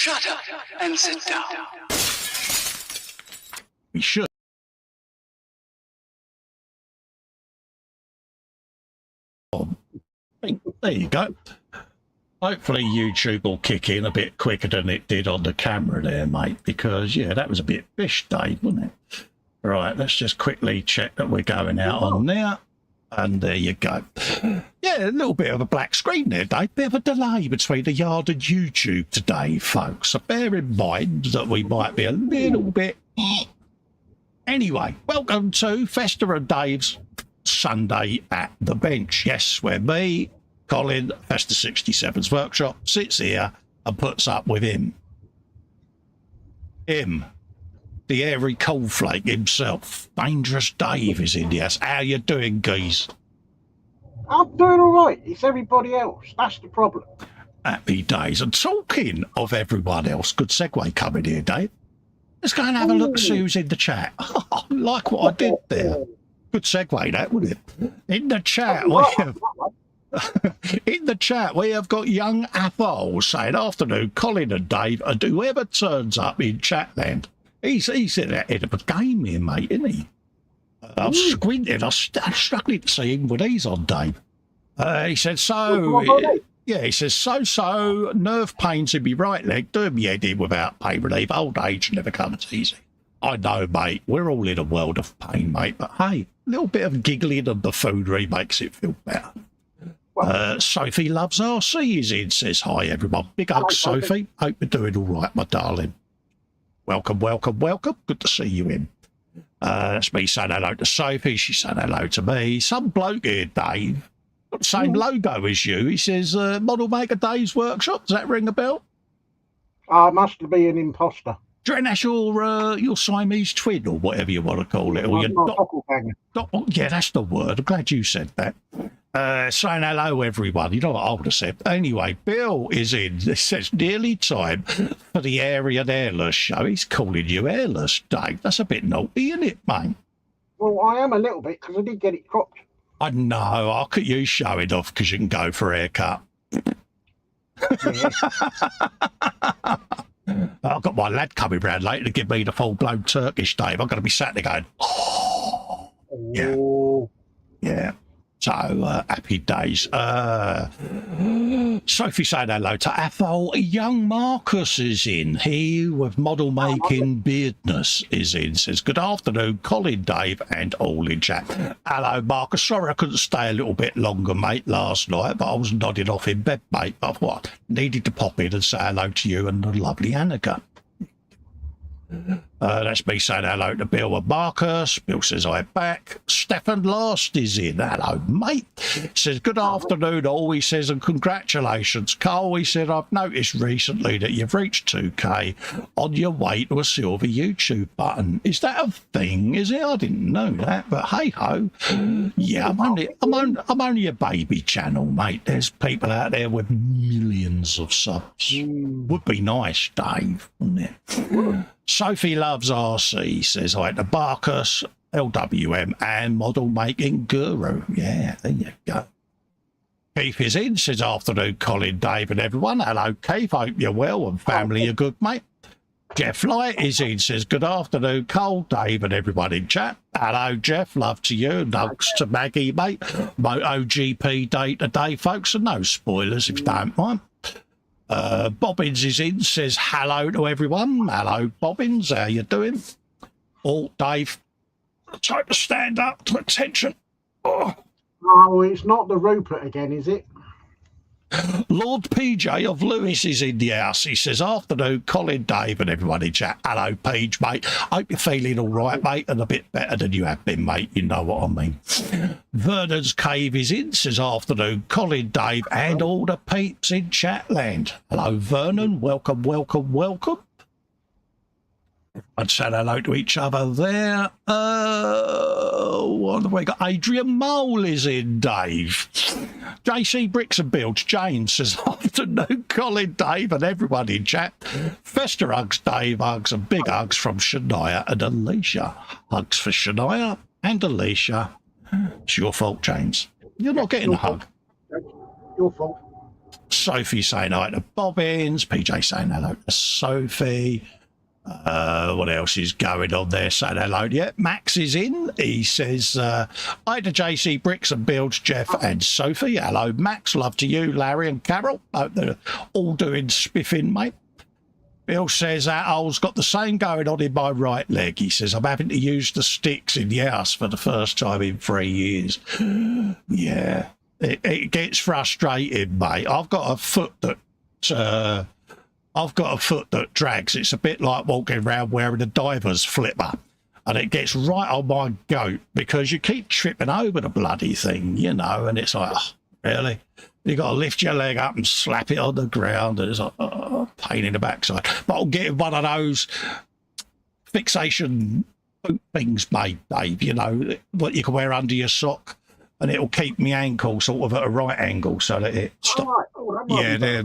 Shut up and sit down. We should. There you go. Hopefully YouTube will kick in a bit quicker than it did on the camera there, mate, because, yeah, that was a bit fish, Dave, wasn't it? Right, let's just quickly check that we're going out on there. And there you go. Yeah, a little bit of a black screen there, Dave. Bit of a delay between the yard and YouTube today, folks. So bear in mind that we might be a little bit... Anyway, welcome to Festa and Dave's Sunday at the Bench. Yes, where me, Colin, Festa 67's workshop, sits here and puts up with him. The airy coalflake himself. Dangerous Dave is in here. How you doing, geese? I'm doing all right. It's everybody else. That's the problem. Happy days. And talking of everyone else, good segue coming here, Dave. Let's go and have a look, see who's in the chat. Like what I did there. Good segue, that, wouldn't it? In the chat, we have got young Athol saying, "Afternoon, Colin and Dave, and whoever turns up in Chatland." He's in a game here, mate, isn't he? I'm squinting. I'm struggling to see him when he's on, Dave. He said, he says, so, nerve pains in my right leg, doing me head in without pain relief. Old age never comes easy. I know, mate. We're all in a world of pain, mate. But, hey, a little bit of giggling and buffoonery makes it feel better. Sophie Loves RC is in, says, "Hi, everyone." Big hugs, Sophie. Hope you're doing all right, my darling. Welcome, welcome, welcome. Good to see you in. That's me saying hello to Sophie. She's saying hello to me. Some bloke here, Dave, got the same logo as you. He says, Model Maker Dave's Workshop. Does that ring a bell? Must be an imposter. Do you reckon that's your Siamese twin or whatever you want to call it? Or your yeah, that's the word. I'm glad you said that. Saying hello, everyone. You know what I would have said. Anyway, Bill is in. It says, nearly time for the Aryan Airless show. He's calling you airless, Dave. That's a bit naughty, isn't it, mate? Well, I am a little bit, because I did get it cropped. I know. I'll cut you showing off because you can go for a haircut. Yeah. I've got my lad coming round later to give me the full-blown Turkish, Dave. I'm going to be sat there going, oh. Yeah. So, happy days. Sophie saying hello to Athol. Young Marcus is in. He, with model making beardness, is in. Says, good afternoon, Colin, Dave, and all in chat. Hello, Marcus. Sorry I couldn't stay a little bit longer, mate, last night, but I was nodding off in bed, mate. But what? Needed to pop in and say hello to you and the lovely Annika. That's me saying hello to Bill and Marcus. Bill says, I'm back. Stefan Last is in. Hello, mate. Says, good afternoon, all. He says, and congratulations, Cole. He said, I've noticed recently that you've reached 2K on your way to a silver YouTube button. Is that a thing? Is it? I didn't know that, but hey ho. Yeah, I'm only a baby channel, mate. There's people out there with millions of subs. Would be nice, Dave, wouldn't it? Sophie Loves RC says, hi to Barkus, LWM, and Model Making Guru. Yeah, there you go. Keith is in, says, afternoon, Colin, Dave, and everyone. Hello, Keith. Hope you're well and family are good, mate. Jeff Light is in, says, good afternoon, Cole, Dave, and everyone in chat. Hello, Jeff. Love to you. Nugs to Maggie, mate. MotoGP day today, folks, and no spoilers if you don't mind. Bobbins is in, says hello to everyone. Hello, Bobbins, how you doing? Oh, Dave, time to stand up to attention. Oh, it's not the Rupert again, is it? Lord PJ of Lewis is in the house. He says, afternoon, Colin, Dave, and everyone in chat. Hello, Page, mate. Hope you're feeling all right, mate, and a bit better than you have been, mate. You know what I mean. Vernon's Cave is in, says, afternoon, Colin, Dave, and all the peeps in Chatland. Hello, Vernon. Welcome, welcome, welcome. I'd say hello to each other there. What have we got? Adrian Mole is in, Dave. JC Bricks and Builds, James says, afternoon, Colin, Dave, and everyone in chat. Fester hugs, Dave hugs, and big hugs from Shania and Alicia. Hugs for Shania and Alicia. It's your fault, James. You're not getting a hug. Your fault. Sophie saying hi to Bobbins. PJ saying hello to Sophie. What else is going on there? Saying hello. Yeah, Max is in. He says, hi to JC Bricks and Builds, Jeff and Sophie. Hello, Max. Love to you, Larry and Carol. Hope they're all doing spiffing, mate. Bill says, that hole's got the same going on in my right leg. He says, I'm having to use the sticks in the house for the first time in 3 years. Yeah, it gets frustrating, mate. I've got a foot that drags. It's a bit like walking around wearing a diver's flipper. And it gets right on my goat because you keep tripping over the bloody thing, you know, and it's like, oh, really? You got to lift your leg up and slap it on the ground. And it's like, oh, pain in the backside. But I'll get one of those fixation boot things made, Dave, you know, what you can wear under your sock. And it'll keep my ankle sort of at a right angle so that it stops. Yeah, they're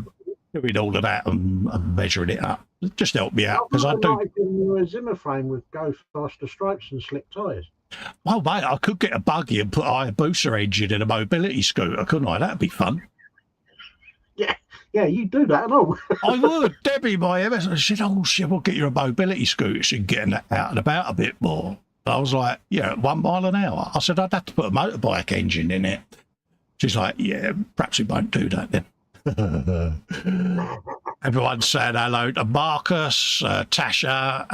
doing all of that and measuring it up. Just help me out because I do. A Zimmer frame with go faster stripes and slick tyres. Well, mate, I could get a buggy and put a Hayabusa engine in a mobility scooter, couldn't I? That'd be fun. Yeah, you do that and all. I would. Debbie, my MS, said, oh, shit, we'll get you a mobility scooter so you can get out and about a bit more. I was like, yeah, 1 mile an hour. I said, I'd have to put a motorbike engine in it. She's like, yeah, perhaps we won't do that then. Everyone's saying hello to Marcus, Tasha,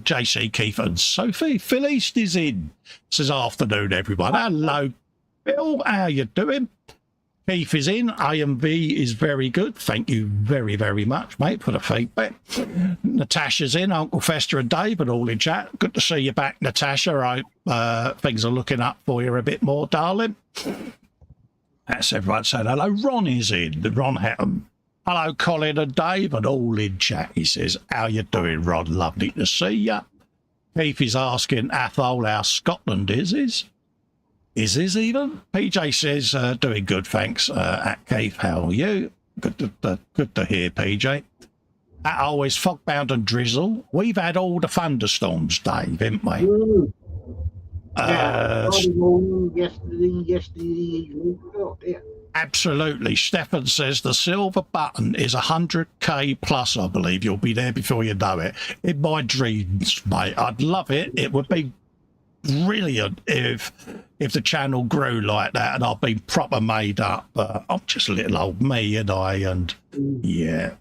JC, Keith and Sophie. Phil East is in. Says afternoon, everyone. Hello, Bill. How you doing? Keith is in. AMV is very good. Thank you very, very much, mate, for the feedback. Natasha's in. Uncle Festa and Dave and all in chat. Good to see you back, Natasha. I hope things are looking up for you a bit more, darling. That's everyone saying hello. Ron is in. Ron Hatton. Hello, Colin and Dave and all in chat. He says, how you doing, Ron? Lovely to see you. Keith is asking Athol how Scotland is even. PJ says, doing good, thanks. At Keith, how are you? Good to hear, PJ. Athol is fogbound and drizzle. We've had all the thunderstorms, Dave, haven't we? Friday morning, yesterday evening. Oh, dear. Absolutely. Stefan says the silver button is 100k plus, I believe. You'll be there before you know it. In my dreams, mate. I'd love it. It would be brilliant if the channel grew like that and I've been proper made up. I'm just little old me and yeah.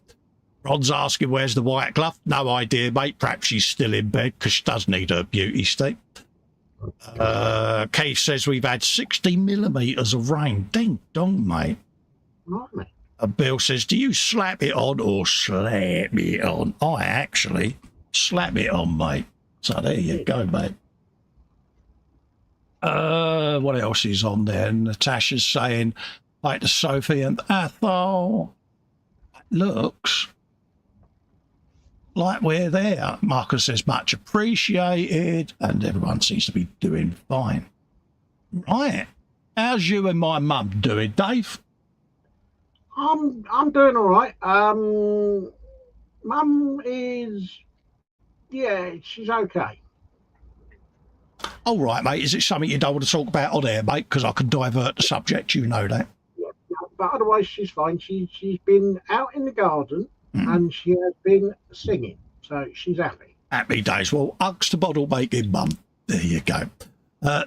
Ron's asking where's the white glove. No idea, mate. Perhaps she's still in bed because she does need her beauty steak. Keith says we've had 60 millimetres of rain. Ding dong, mate. Right. Bill says, do you slap it on or slap it on? I actually slap it on, mate. So there you go, mate. What else is on there? Natasha's saying, hi to Sophie and Athol. Looks like we're there. Marcus says, much appreciated, and everyone seems to be doing fine. Right. How's you and my mum doing, Dave? I'm doing all right. Mum is, yeah, she's okay. All right, mate. Is it something you don't want to talk about on air, mate? Because I can divert the subject, you know that. Yeah, but otherwise she's fine. She's been out in the garden and she has been singing, so she's happy. Happy days. Well, hugs to bottle making mum. There you go.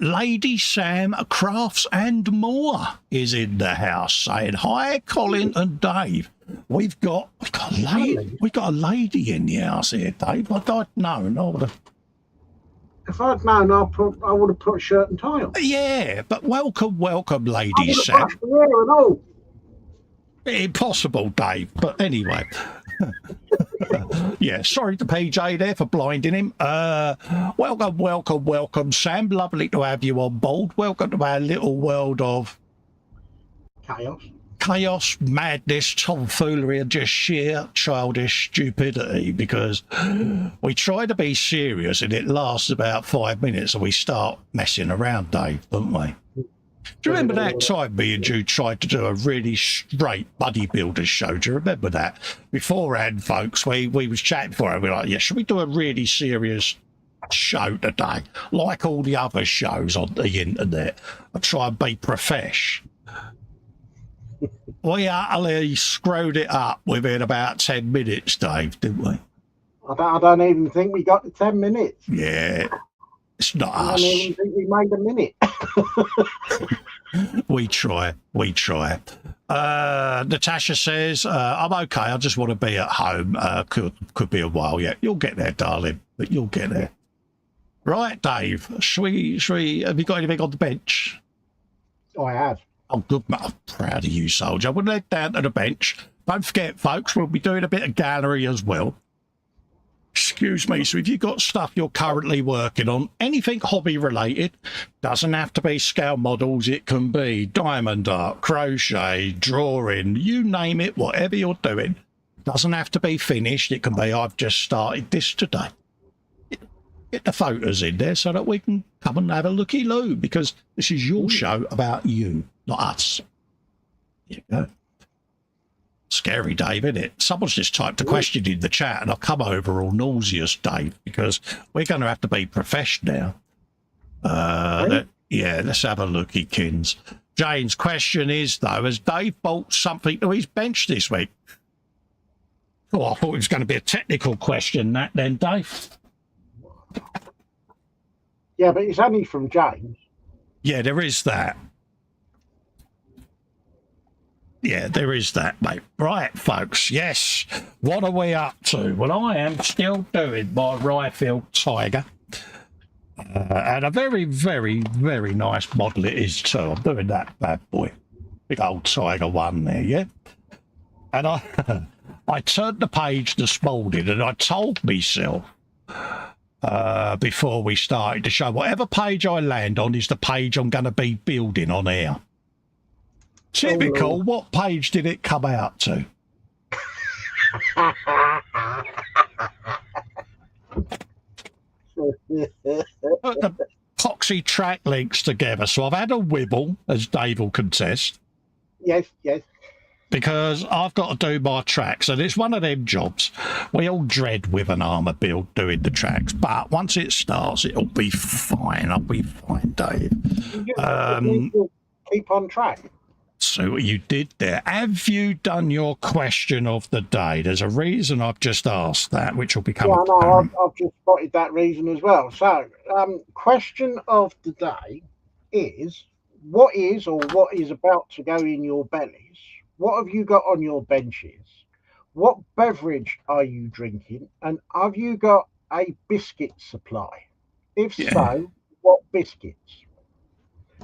Lady Sam Crafts and More is in the house saying hi, Colin and Dave. We've got a lady in the house here, Dave. I'd known. If I'd known, I would have put shirt and tie on. Yeah, but welcome, Lady Sam. Impossible, Dave. But anyway. Yeah, sorry to PJ there for blinding him. Welcome, Sam. Lovely to have you on board. Welcome to our little world of chaos, madness, tomfoolery, and just sheer childish stupidity, because we try to be serious and it lasts about 5 minutes and we start messing around, Dave, don't we? Do you remember that time me and you tried to do a really straight bodybuilders show? Do you remember that? Beforehand, folks, we was chatting before and we were like, yeah, should we do a really serious show today? Like all the other shows on the internet. I try and be profesh. We utterly screwed it up within about 10 minutes, Dave, didn't we? I don't even think we got to 10 minutes. Yeah, it's not I us. don't even think we made a minute. We try. Natasha says, I'm okay. I just want to be at home. Could be a while yet. You'll get there, darling, but you'll get there. Right, Dave, have you got anything on the bench? Oh, I have. Oh, good, mate. I'm proud of you, soldier. We'll head down to the bench. Don't forget, folks, we'll be doing a bit of gallery as well. Excuse me, so if you've got stuff you're currently working on, anything hobby related, doesn't have to be scale models, it can be diamond art, crochet, drawing, you name it, whatever you're doing, doesn't have to be finished, it can be I've just started this today. Get the photos in there so that we can come and have a looky-loo, because this is your show about you, not us. There you go. Scary, Dave, isn't it? Someone's just typed a question in the chat and I've come over all nauseous, Dave, because we're going to have to be professional now. Yeah, let's have a looky, Kins. Jane's question is, though, has Dave bought something to his bench this week? Oh, I thought it was going to be a technical question, that then, Dave. Yeah, but it's only from James. Yeah, there is that. Yeah, there is that, mate. Right, folks, yes. What are we up to? Well, I am still doing my Ryefield Tiger. And a very, very, very nice model it is too. I'm doing that bad boy. Big old Tiger one there, yeah? And I turned the page this morning and I told myself before we started the show, whatever page I land on is the page I'm going to be building on air. Typical. Oh, what page did it come out to? Put the poxy track links together. So I've had a wibble, as Dave will contest. Yes. Because I've got to do my tracks, and it's one of them jobs we all dread with an armour build doing the tracks. But once it starts, it'll be fine. I'll be fine, Dave. Keep on track. So what you did there. Have you done your question of the day? There's a reason I've just asked that, which will become apparent. I've just spotted that reason as well. So, question of the day is, what is about to go in your bellies? What have you got on your benches? What beverage are you drinking? And have you got a biscuit supply? If so, what biscuits?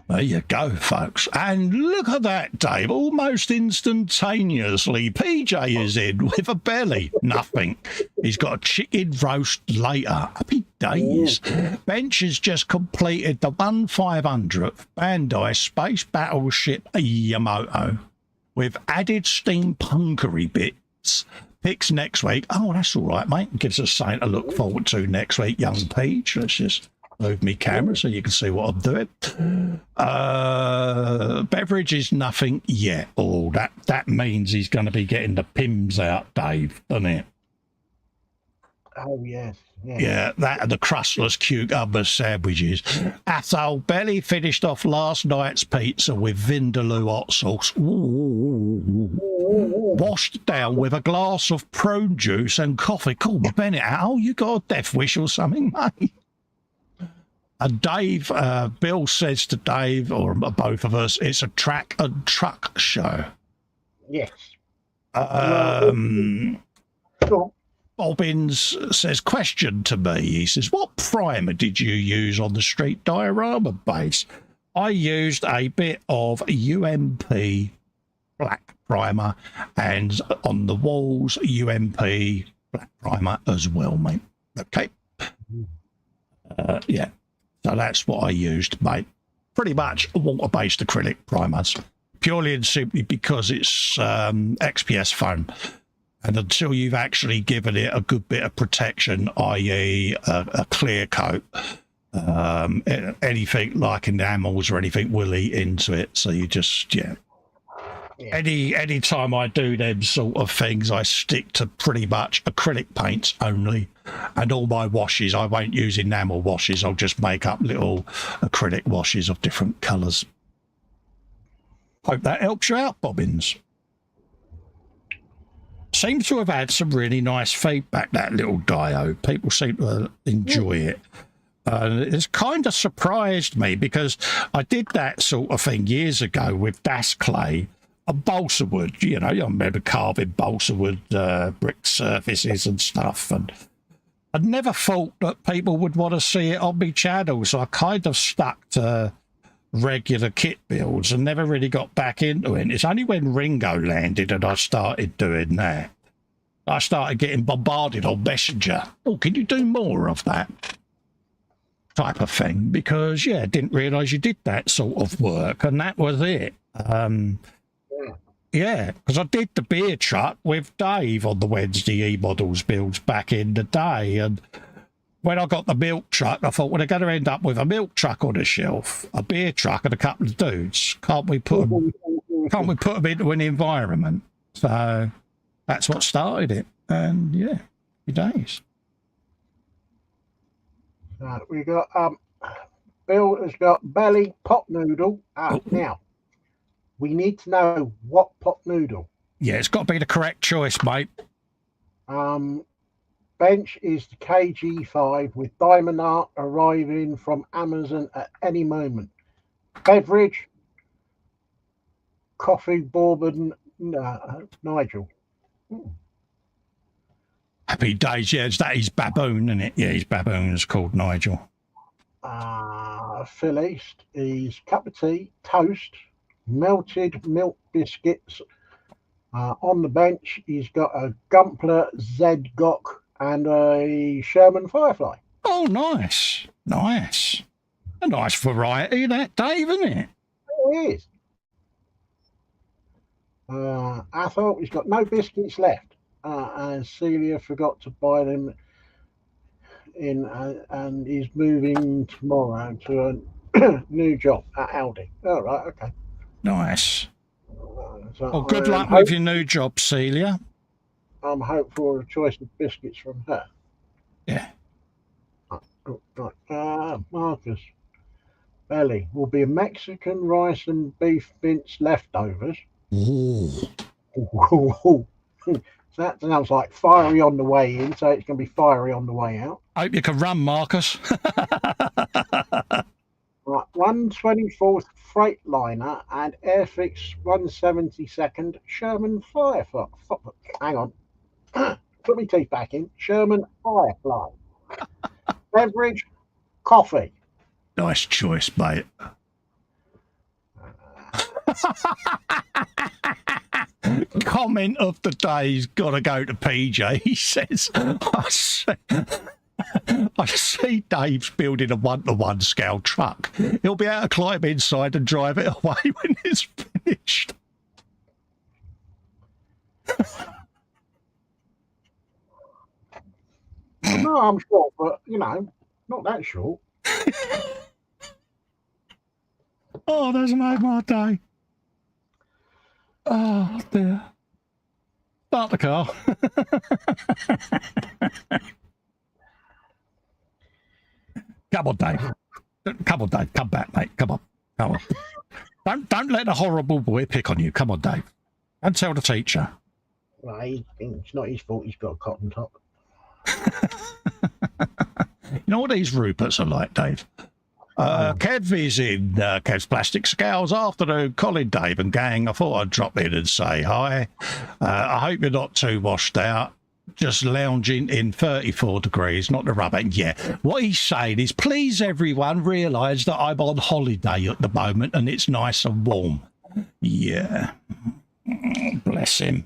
There you go, folks. And look at that, Dave. Almost instantaneously, PJ is in with a belly. Nothing. He's got a chicken roast later. Happy days. Bench has just completed the 1/500th Bandai Space Battleship Yamato with added steampunkery bits. Picks next week. Oh, that's all right, mate. Gives us something to look forward to next week, young Peach. Let's just move me camera so you can see what I'm doing. Beverage is nothing yet. Oh, that means he's going to be getting the Pims out, Dave, doesn't it? Oh, yes. Yeah, that and the crustless cucumber sandwiches. Athol Belly finished off last night's pizza with Vindaloo hot sauce. Ooh. Washed down with a glass of prune juice and coffee. Call Bennett out. Oh, you got a death wish or something, mate? And Dave, Bill says to Dave, or both of us, it's a track and truck show. Yes. Bobbins says, question to me. He says, what primer did you use on the street diorama base? I used a bit of UMP black primer and on the walls, UMP black primer as well, mate. Okay. Yeah. So that's what I used, mate. Pretty much water-based acrylic primers, purely and simply because it's XPS foam. And until you've actually given it a good bit of protection, i.e. a clear coat, anything like enamels or anything will eat into it. So you just, Any time I do them sort of things, I stick to pretty much acrylic paints only. And all my washes, I won't use enamel washes. I'll just make up little acrylic washes of different colours. Hope that helps you out, Bobbins. seems to have had some really nice feedback, that little diode. People seem to enjoy it. It's kind of surprised me because I did that sort of thing years ago with Das Clay and balsa wood. You know, I remember carving balsa wood brick surfaces and stuff. And I never thought that people would want to see it on my channel. So I kind of stuck to regular kit builds and never really got back into it. It's only when Ringo landed and I started doing that. I started getting bombarded on Messenger. Oh, can you do more of that type of thing? Because, yeah, I didn't realise you did that sort of work, and that was it. Yeah, because I did the beer truck with Dave on the Wednesday E-Models builds back in the day, and when I got the milk truck, I thought, well, they're going to end up with a milk truck on the shelf, a beer truck, and a couple of dudes. Can't we put them into an environment? So that's what started it. And yeah, few days. We got Bill has got belly pot noodle. Now we need to know what pot noodle. Yeah, it's got to be the correct choice, mate. Bench is the KG5 with Diamond Art arriving from Amazon at any moment. Beverage, coffee, bourbon, Nigel. Happy days, yeah, that is baboon, isn't it? Yeah, he's baboon, it's called Nigel. Phil East is cup of tea, toast, melted milk biscuits. On the bench, he's got a Gumpler Z Gok and a Sherman Firefly. Oh, nice. Nice. A nice variety, that, Dave, isn't it? It is. I thought he's got no biscuits left. And Celia forgot to buy them in, and he's moving tomorrow to a new job at Aldi. Oh, right, okay. Nice. Well, good luck with your new job, Celia. I'm hopeful for a choice of biscuits from her. Yeah. Right. Marcus. Belly will be a Mexican rice and beef mince leftovers. Ooh. So that sounds like fiery on the way in, so it's going to be fiery on the way out. Hope you can run, Marcus. Right, 124th Freightliner and Airfix 172nd Sherman Firefly. Hang on. Put my teeth back in. Sherman Firefly. Beverage, coffee. Nice choice, mate. Comment of the day's got to go to PJ. He says, I see Dave's building a one-to-one scale truck. He'll be able to climb inside and drive it away when it's finished. No, I'm short, but, not that short. Oh, that's made my day. Oh, dear. Start the car. Come on, Dave. Come on, Dave. Come back, mate. Come on. Come on. Don't let the horrible boy pick on you. Come on, Dave. And tell the teacher. Right, it's not his fault he's got a cotton top. You know what these Ruperts are like, Dave? Kev is in Kev's Plastic Scales. Afternoon, Colin, Dave and gang. I thought I'd drop in and say hi. I hope you're not too washed out. Just lounging in 34 degrees, not the rubber. Yeah, what he's saying is, please everyone realise that I'm on holiday at the moment and it's nice and warm. Yeah. Bless him.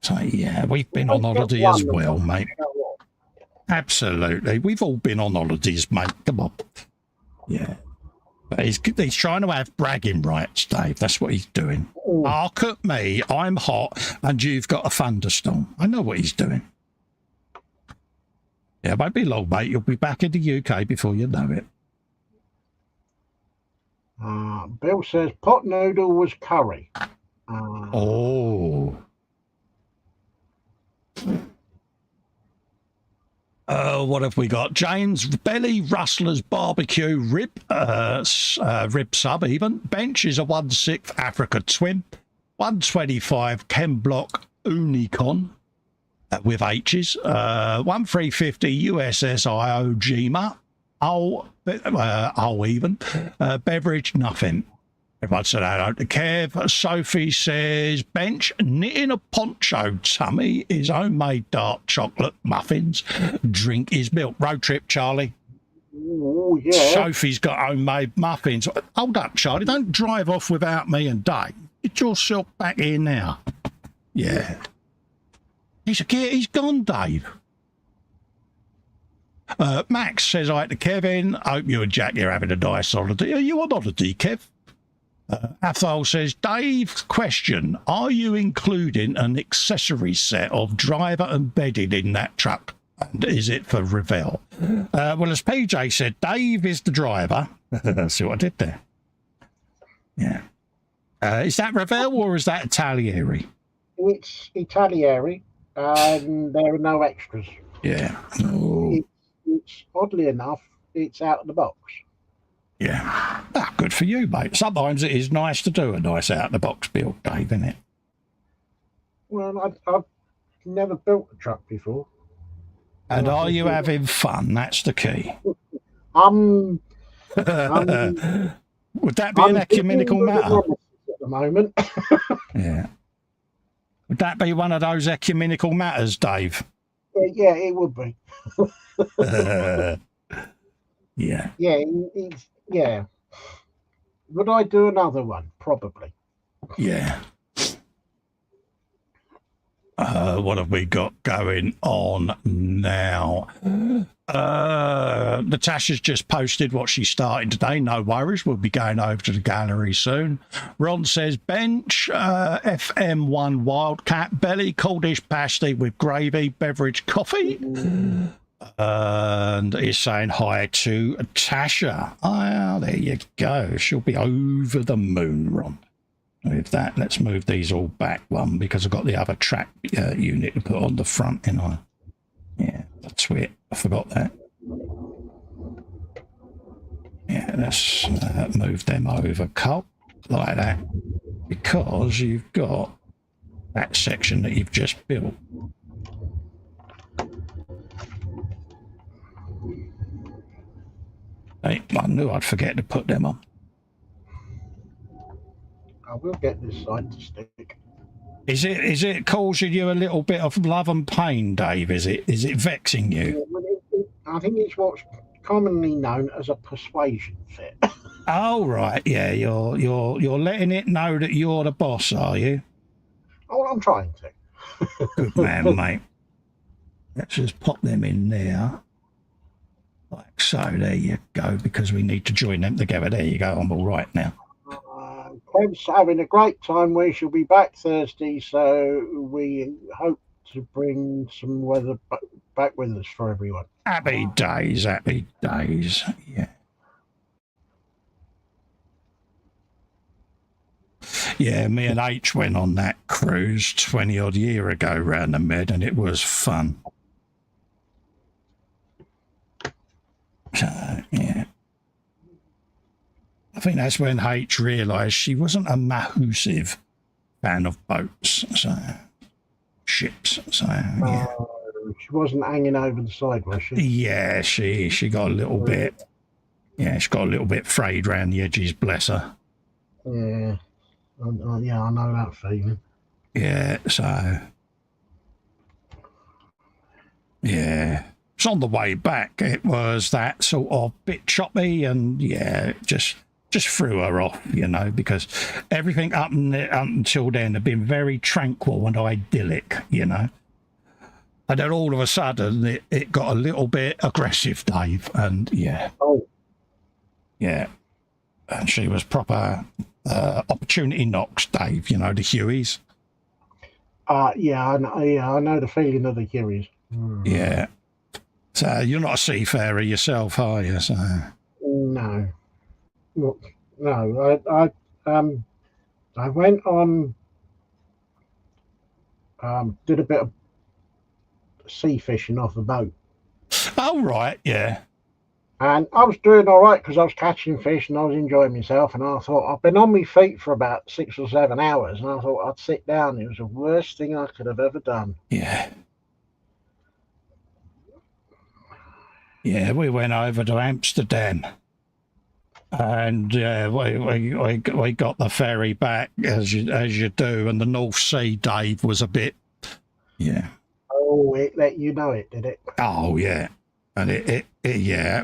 So, yeah, we've been on holiday as well, mate. Absolutely. We've all been on holidays, mate. Come on. Yeah. But he's trying to have bragging rights, Dave. That's what he's doing. Hark at me. I'm hot and you've got a thunderstorm. I know what he's doing. Yeah, it won't be long, mate. You'll be back in the UK before you know it. Bill says pot noodle was curry. What have we got? Jane's Belly Rustler's Barbecue Rib sub even. Bench is a 1/6 Africa Twin. 125 Ken Block Unicon with H's, 1350 USS Iwo Jima, beverage, nothing. Everyone said hello to Kev. Sophie says, bench, knitting a poncho tummy is homemade dark chocolate muffins. Drink is milk. Road trip, Charlie. Oh, yeah. Sophie's got homemade muffins. Hold up, Charlie. Don't drive off without me and Dave. Get yourself back here now. Yeah. He's gone, Dave. Max says hi to Kevin. Hope you and Jack are having a nice holiday. Are you on holiday, Kev? Athol says, Dave, question, are you including an accessory set of driver and bedding in that truck? And is it for Revell? Well, as PJ said, Dave is the driver. See what I did there? Yeah. Is that Revell or is that Italieri? It's Italieri, and there are no extras. Yeah. Oh. It's oddly enough, it's out of the box. Yeah. Ah, good for you, mate. Sometimes it is nice to do a nice out-of-the-box build, Dave, isn't it? Well, I've never built a truck before. And are you having fun? That's the key. Would that be an ecumenical matter? At the moment. Yeah. Would that be one of those ecumenical matters, Dave? Yeah, it would be. Yeah. Yeah. Would I do another one? Probably. Yeah. What have we got going on now? Natasha's just posted what she's starting today. No worries. We'll be going over to the gallery soon. Ron says bench, FM1 Wildcat, belly, cold dish pasty with gravy, beverage, coffee. And he's saying hi to Tasha. Oh, there you go. She'll be over the moon, Ron. With that, let's move these all back one because I've got the other track unit to put on the front, you know. Yeah, that's it. I forgot that. Yeah, let's move them over, Cole, like that, because you've got that section that you've just built. Hey, I knew I'd forget to put them on. I will get this side to stick. Is it causing you a little bit of love and pain, Dave? Is it vexing you? I think it's what's commonly known as a persuasion fit. Oh right, yeah. You're letting it know that you're the boss, are you? Oh, I'm trying to. Good man, mate. Let's just pop them in there. Like so, there you go, because we need to join them together. There you go, I'm all right now. Kev's having a great time. We shall be back Thursday, so we hope to bring some weather back with us for everyone. Happy days, yeah. Yeah, me and H went on that cruise 20 odd year ago round the Med, and it was fun. So, yeah. I think that's when H realised she wasn't a massive fan of boats, so ships. So yeah. She wasn't hanging over the side, was she? Yeah, she got a little bit. Yeah, she got a little bit frayed round the edges. Bless her. Yeah, I know that feeling. Yeah, so yeah. It's on the way back. It was that sort of bit choppy, and yeah, just threw her off, you know, because everything up until then had been very tranquil and idyllic, you know. And then all of a sudden, it got a little bit aggressive, Dave, and yeah. Oh. Yeah. And she was proper opportunity knocks, Dave, you know, the Hueys. Yeah, I know the feeling of the Hueys. Yeah. So you're not a seafarer yourself, are you? So. No. Look, no, I went on, did a bit of sea fishing off a boat. Oh, right, yeah. And I was doing all right because I was catching fish and I was enjoying myself. And I thought, I've been on my feet for about 6 or 7 hours. And I thought I'd sit down. It was the worst thing I could have ever done. Yeah. Yeah, we went over to Amsterdam. And we got the ferry back as you do. And the North Sea, Dave, was a bit, yeah. Oh, it let you know it, did it? Oh, yeah. And it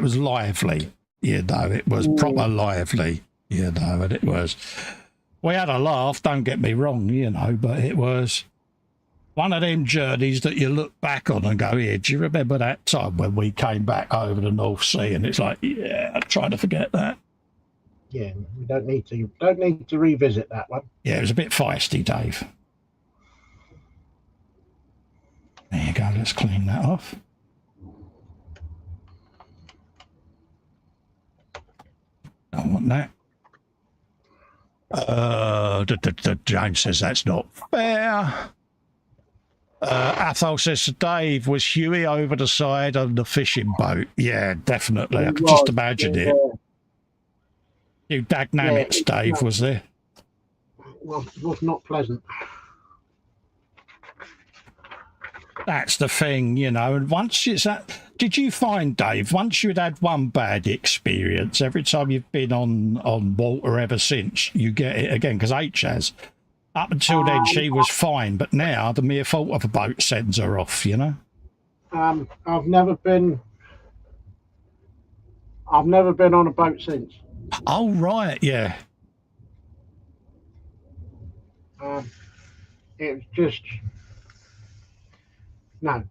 was lively, you know, it was proper lively, you know, and it was, we had a laugh, don't get me wrong, you know, but it was one of them journeys that you look back on and go, yeah, do you remember that time when we came back over the North Sea? And it's like, yeah, I'm trying to forget that. Yeah, we don't need to revisit that one. Yeah, it was a bit feisty, Dave. There you go, let's clean that off. Don't want that. James says that's not fair. Athol says Dave, was Huey over the side on the fishing boat? Yeah, definitely. I could just imagine it. You dagnamits, Dave, was there? Well, it was not pleasant. That's the thing, you know, and once it's that, did you find, Dave, once you'd had one bad experience, every time you've been on water ever since, you get it again, because H has. Up until then, she was fine, but now the mere thought of a boat sends her off, you know? I've never been on a boat since. Oh, right, yeah. It was just... No.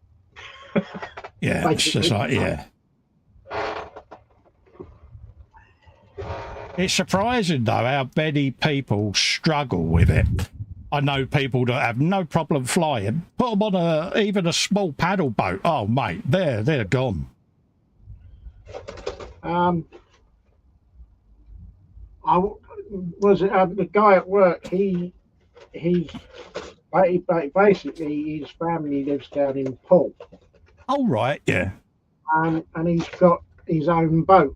Yeah, it's just like, yeah. It's surprising, though, how many people struggle with it. I know people that have no problem flying. Put them on even a small paddle boat. Oh, mate, they're gone. I was the guy at work. He's basically his family lives down in Poole. Oh, right, yeah. And he's got his own boat.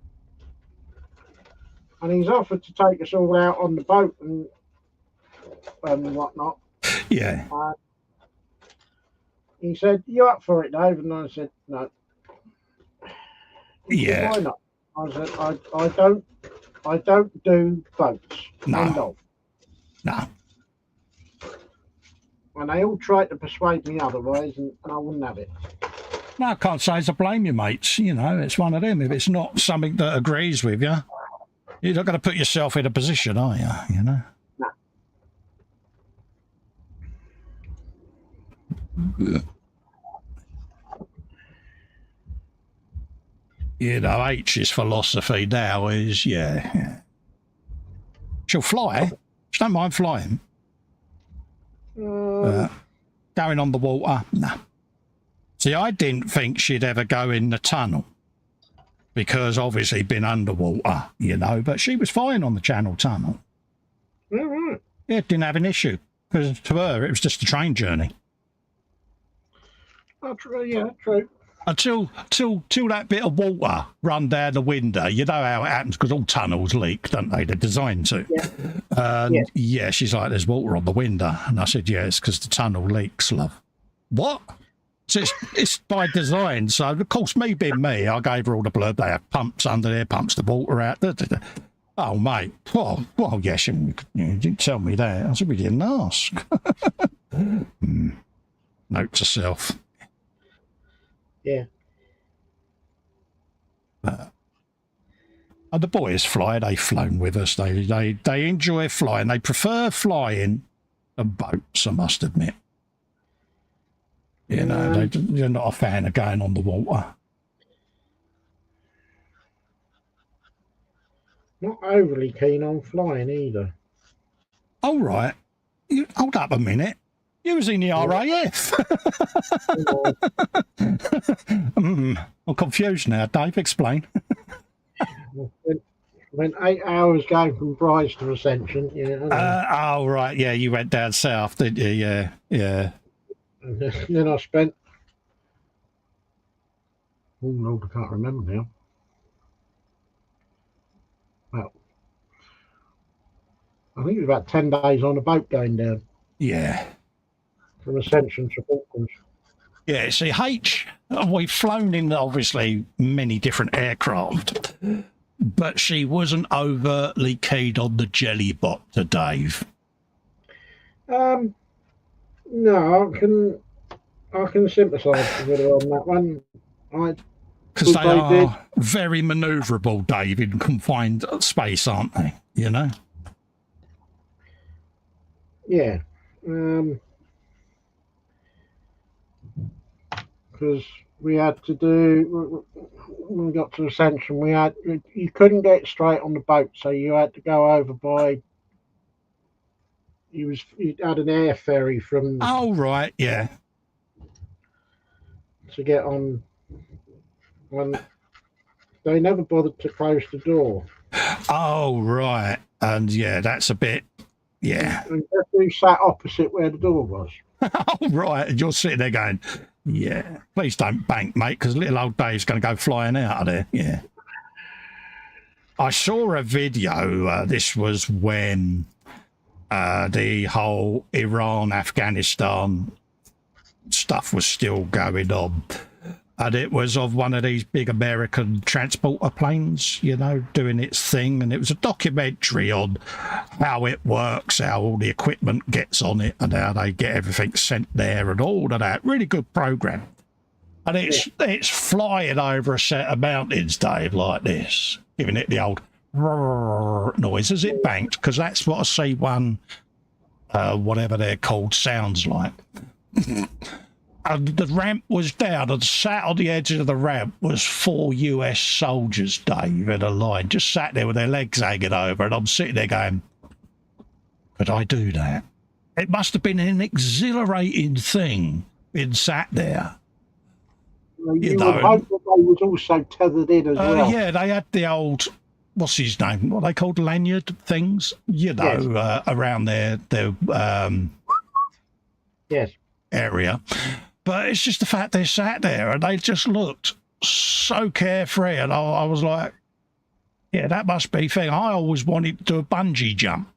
And he's offered to take us all out on the boat and whatnot. Yeah. He said, "You up for it, Dave?" And I said, "No." Yeah. Why not? I said, I don't do boats. No. No. And they all tried to persuade me otherwise, and I wouldn't have it. No, I can't say as I blame you, mates. You know, it's one of them. If it's not something that agrees with you, you're not going to put yourself in a position, are you? You know? No. You know, H's philosophy now is, yeah. She'll fly. She don't mind flying. Going on the water, no. See, I didn't think she'd ever go in the tunnel because obviously been underwater, you know, but she was fine on the Channel Tunnel. Mm-hmm. Yeah, didn't have an issue because to her it was just a train journey. Oh, true. Yeah, true. Until that bit of water run down the window. You know how it happens because all tunnels leak, don't they? They're designed to. Yeah. Yeah, she's like, there's water on the window. And I said, yeah, it's because the tunnel leaks, love. What? So it's by design. So, of course, me being me, I gave her all the blurb. They have pumps under there, pumps the water out. Oh, mate. Well, yes, you didn't tell me that. I said, we didn't ask. Note to self. Yeah. And the boys fly. They've flown with us. They enjoy flying. They prefer flying than boats, I must admit. You know, they're not a fan of going on the water. Not overly keen on flying either. Oh, right. Hold up a minute. You was in the RAF. I'm confused now. Dave, explain. Went 8 hours going from Brize to Ascension. Oh, right. Yeah, you went down south, didn't you? Yeah. And then I spent... Oh, Lord, I can't remember now. I think it was about 10 days on a boat going down Yeah. from Ascension to Falklands. Yeah, see, we've flown in obviously many different aircraft, but she wasn't overtly keen on the jelly bot to Dave. No, I can sympathise with her on that one. Because they are very manoeuvrable, Dave, in confined space, aren't they? You know? Yeah. Because we had to do, when we got to Ascension, you couldn't get straight on the boat, so you had to go over by, you had an air ferry from. Oh, right, yeah. To get on. They never bothered to close the door. Oh, right. And yeah, that's a bit, yeah. And guess who sat opposite where the door was? Oh, right. And you're sitting there going, yeah, please don't bank, mate, because little old Dave's going to go flying out of there. Yeah. I saw a video. This was when the whole Iran-Afghanistan stuff was still going on. And it was of one of these big American transporter planes, you know, doing its thing. And it was a documentary on how it works, how all the equipment gets on it and how they get everything sent there and all of that. Really good program. And it's flying over a set of mountains, Dave, like this, giving it the old noise as it banked, because that's what a C1, whatever they're called, sounds like. And the ramp was down, and sat on the edge of the ramp was 4 US soldiers, Dave, in a line, just sat there with their legs hanging over, and I'm sitting there going, could I do that? It must have been an exhilarating thing, being sat there. You know, would hope that they was also tethered in as well. Yeah, they had the old, what's his name? What are they called? Lanyard things, you know, yes. Around their yes. area. But it's just the fact they sat there and they just looked so carefree. And I was like, yeah, that must be a thing. I always wanted to do a bungee jump.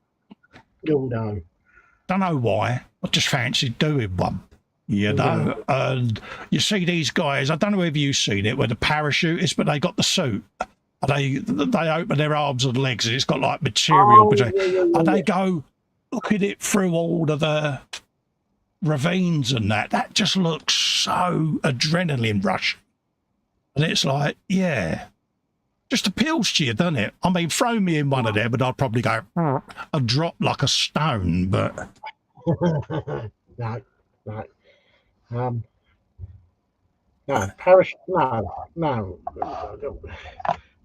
Oh, no. Don't know why. I just fancied doing one. You know, and you see these guys, I don't know if you've seen it, where the parachutists, but they got the suit. And they open their arms and legs and it's got like material. And they go looking it through all of the ravines and that. That just looks so adrenaline rush. And it's like, yeah, just appeals to you, doesn't it? I mean, throw me in one of them and I'd probably go and drop like a stone, but. No. No.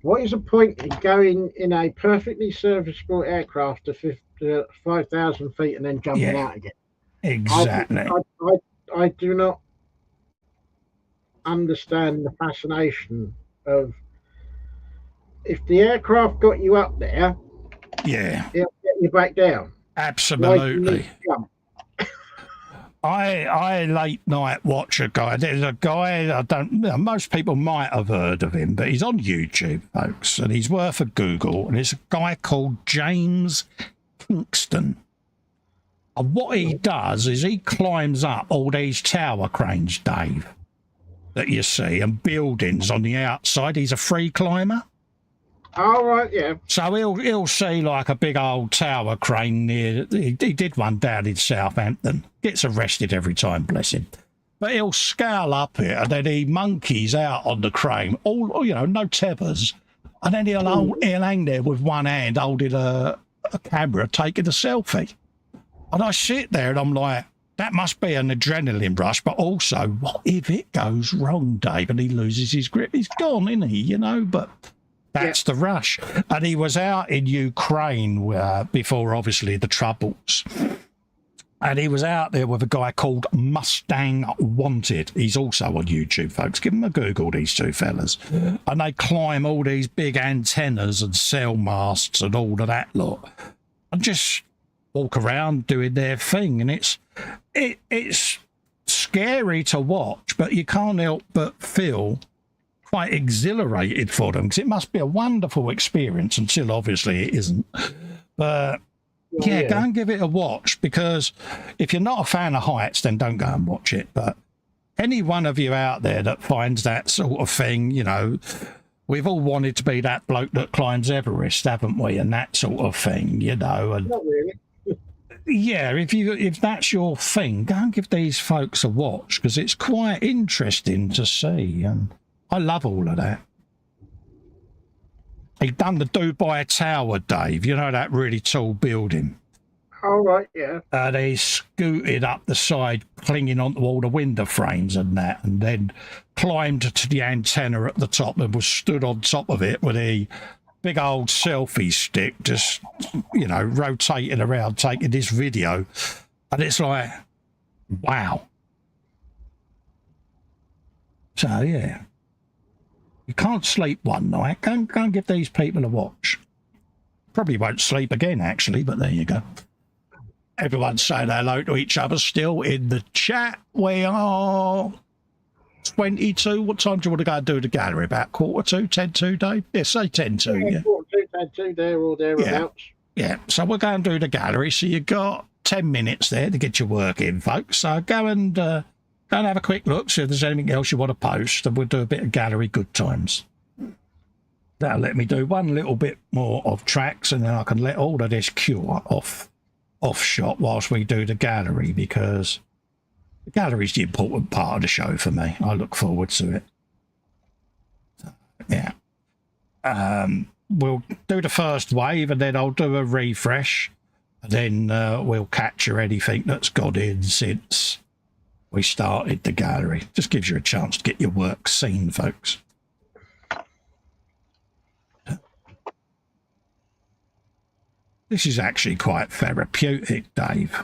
What is the point in going in a perfectly serviceable aircraft to 5,000 feet and then jumping out again? Exactly. I do not understand the fascination of, if the aircraft got you up there, yeah, it'll get you back down. Absolutely. I late night watch a guy. There's a guy, most people might have heard of him, but he's on YouTube, folks, and he's worth a Google. And it's a guy called James Kingston. And what he does is he climbs up all these tower cranes, Dave, that you see, and buildings on the outside. He's a free climber. All right, yeah. So he'll see like a big old tower crane near. He did one down in Southampton. Gets arrested every time, bless him. But he'll scale up it and then he monkeys out on the crane. All no tethers, and then he'll hang there with one hand holding a camera, taking a selfie. And I sit there and I'm like, that must be an adrenaline rush. But also, what if it goes wrong, Dave, and he loses his grip? He's gone, isn't he? You know, but. That's the rush. And he was out in Ukraine before, obviously, the Troubles. And he was out there with a guy called Mustang Wanted. He's also on YouTube, folks. Give him a Google, these two fellas. And they climb all these big antennas and cell masts and all of that lot. And just walk around doing their thing. And it's scary to watch, but you can't help but feel quite exhilarated for them, because it must be a wonderful experience until obviously it isn't. But Yeah, go and give it a watch, because if you're not a fan of heights, then don't go and watch it. But any one of you out there that finds that sort of thing, you know, we've all wanted to be that bloke that climbs Everest, haven't we? And that sort of thing, you know. And Not really. yeah, if that's your thing, go and give these folks a watch, because it's quite interesting to see. And I love all of that. He done the Dubai Tower, Dave. You know, that really tall building. All right, yeah. They scooted up the side, clinging onto all the window frames and that, and then climbed to the antenna at the top and was stood on top of it with a big old selfie stick, just, you know, rotating around, taking this video. And it's like, wow. So, yeah. You can't sleep one night. Go and give these people a watch. Probably won't sleep again, actually, but there you go. Everyone's saying hello to each other still in the chat. We are 22. What time do you want to go and do the gallery? About 1:45, 10:02, Dave? Yeah, say 10:02, yeah. 1:45, 10:02, there or thereabouts. Yeah, so we'll go and do the gallery. So you've got 10 minutes there to get your work in, folks. So go and have a quick look, see if there's anything else you want to post, and we'll do a bit of gallery good times. That'll let me do one little bit more of tracks, and then I can let all of this cure off shot whilst we do the gallery, because the gallery's the important part of the show for me. I look forward to it. So, yeah. We'll do the first wave, and then I'll do a refresh, and then we'll capture anything that's got in since we started the gallery. Just gives you a chance to get your work seen, folks. This is actually quite therapeutic, Dave.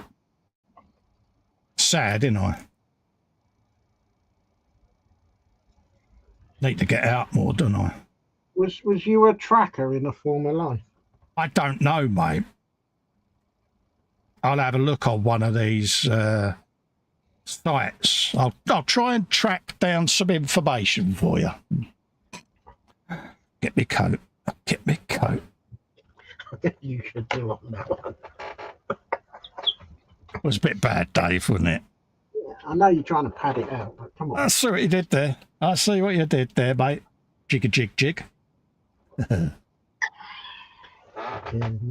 Sad, isn't I? Need to get out more, don't I? Was you a tracker in a former life? I don't know, mate. I'll have a look on one of these sites. I'll try and track down some information for you. Get me coat. Get me coat. You should do on that one. It was a bit bad, Dave, wasn't it? Yeah, I know you're trying to pad it out, but come on. I see what you did there. I see what you did there, mate. Jig a jig jig. Yeah,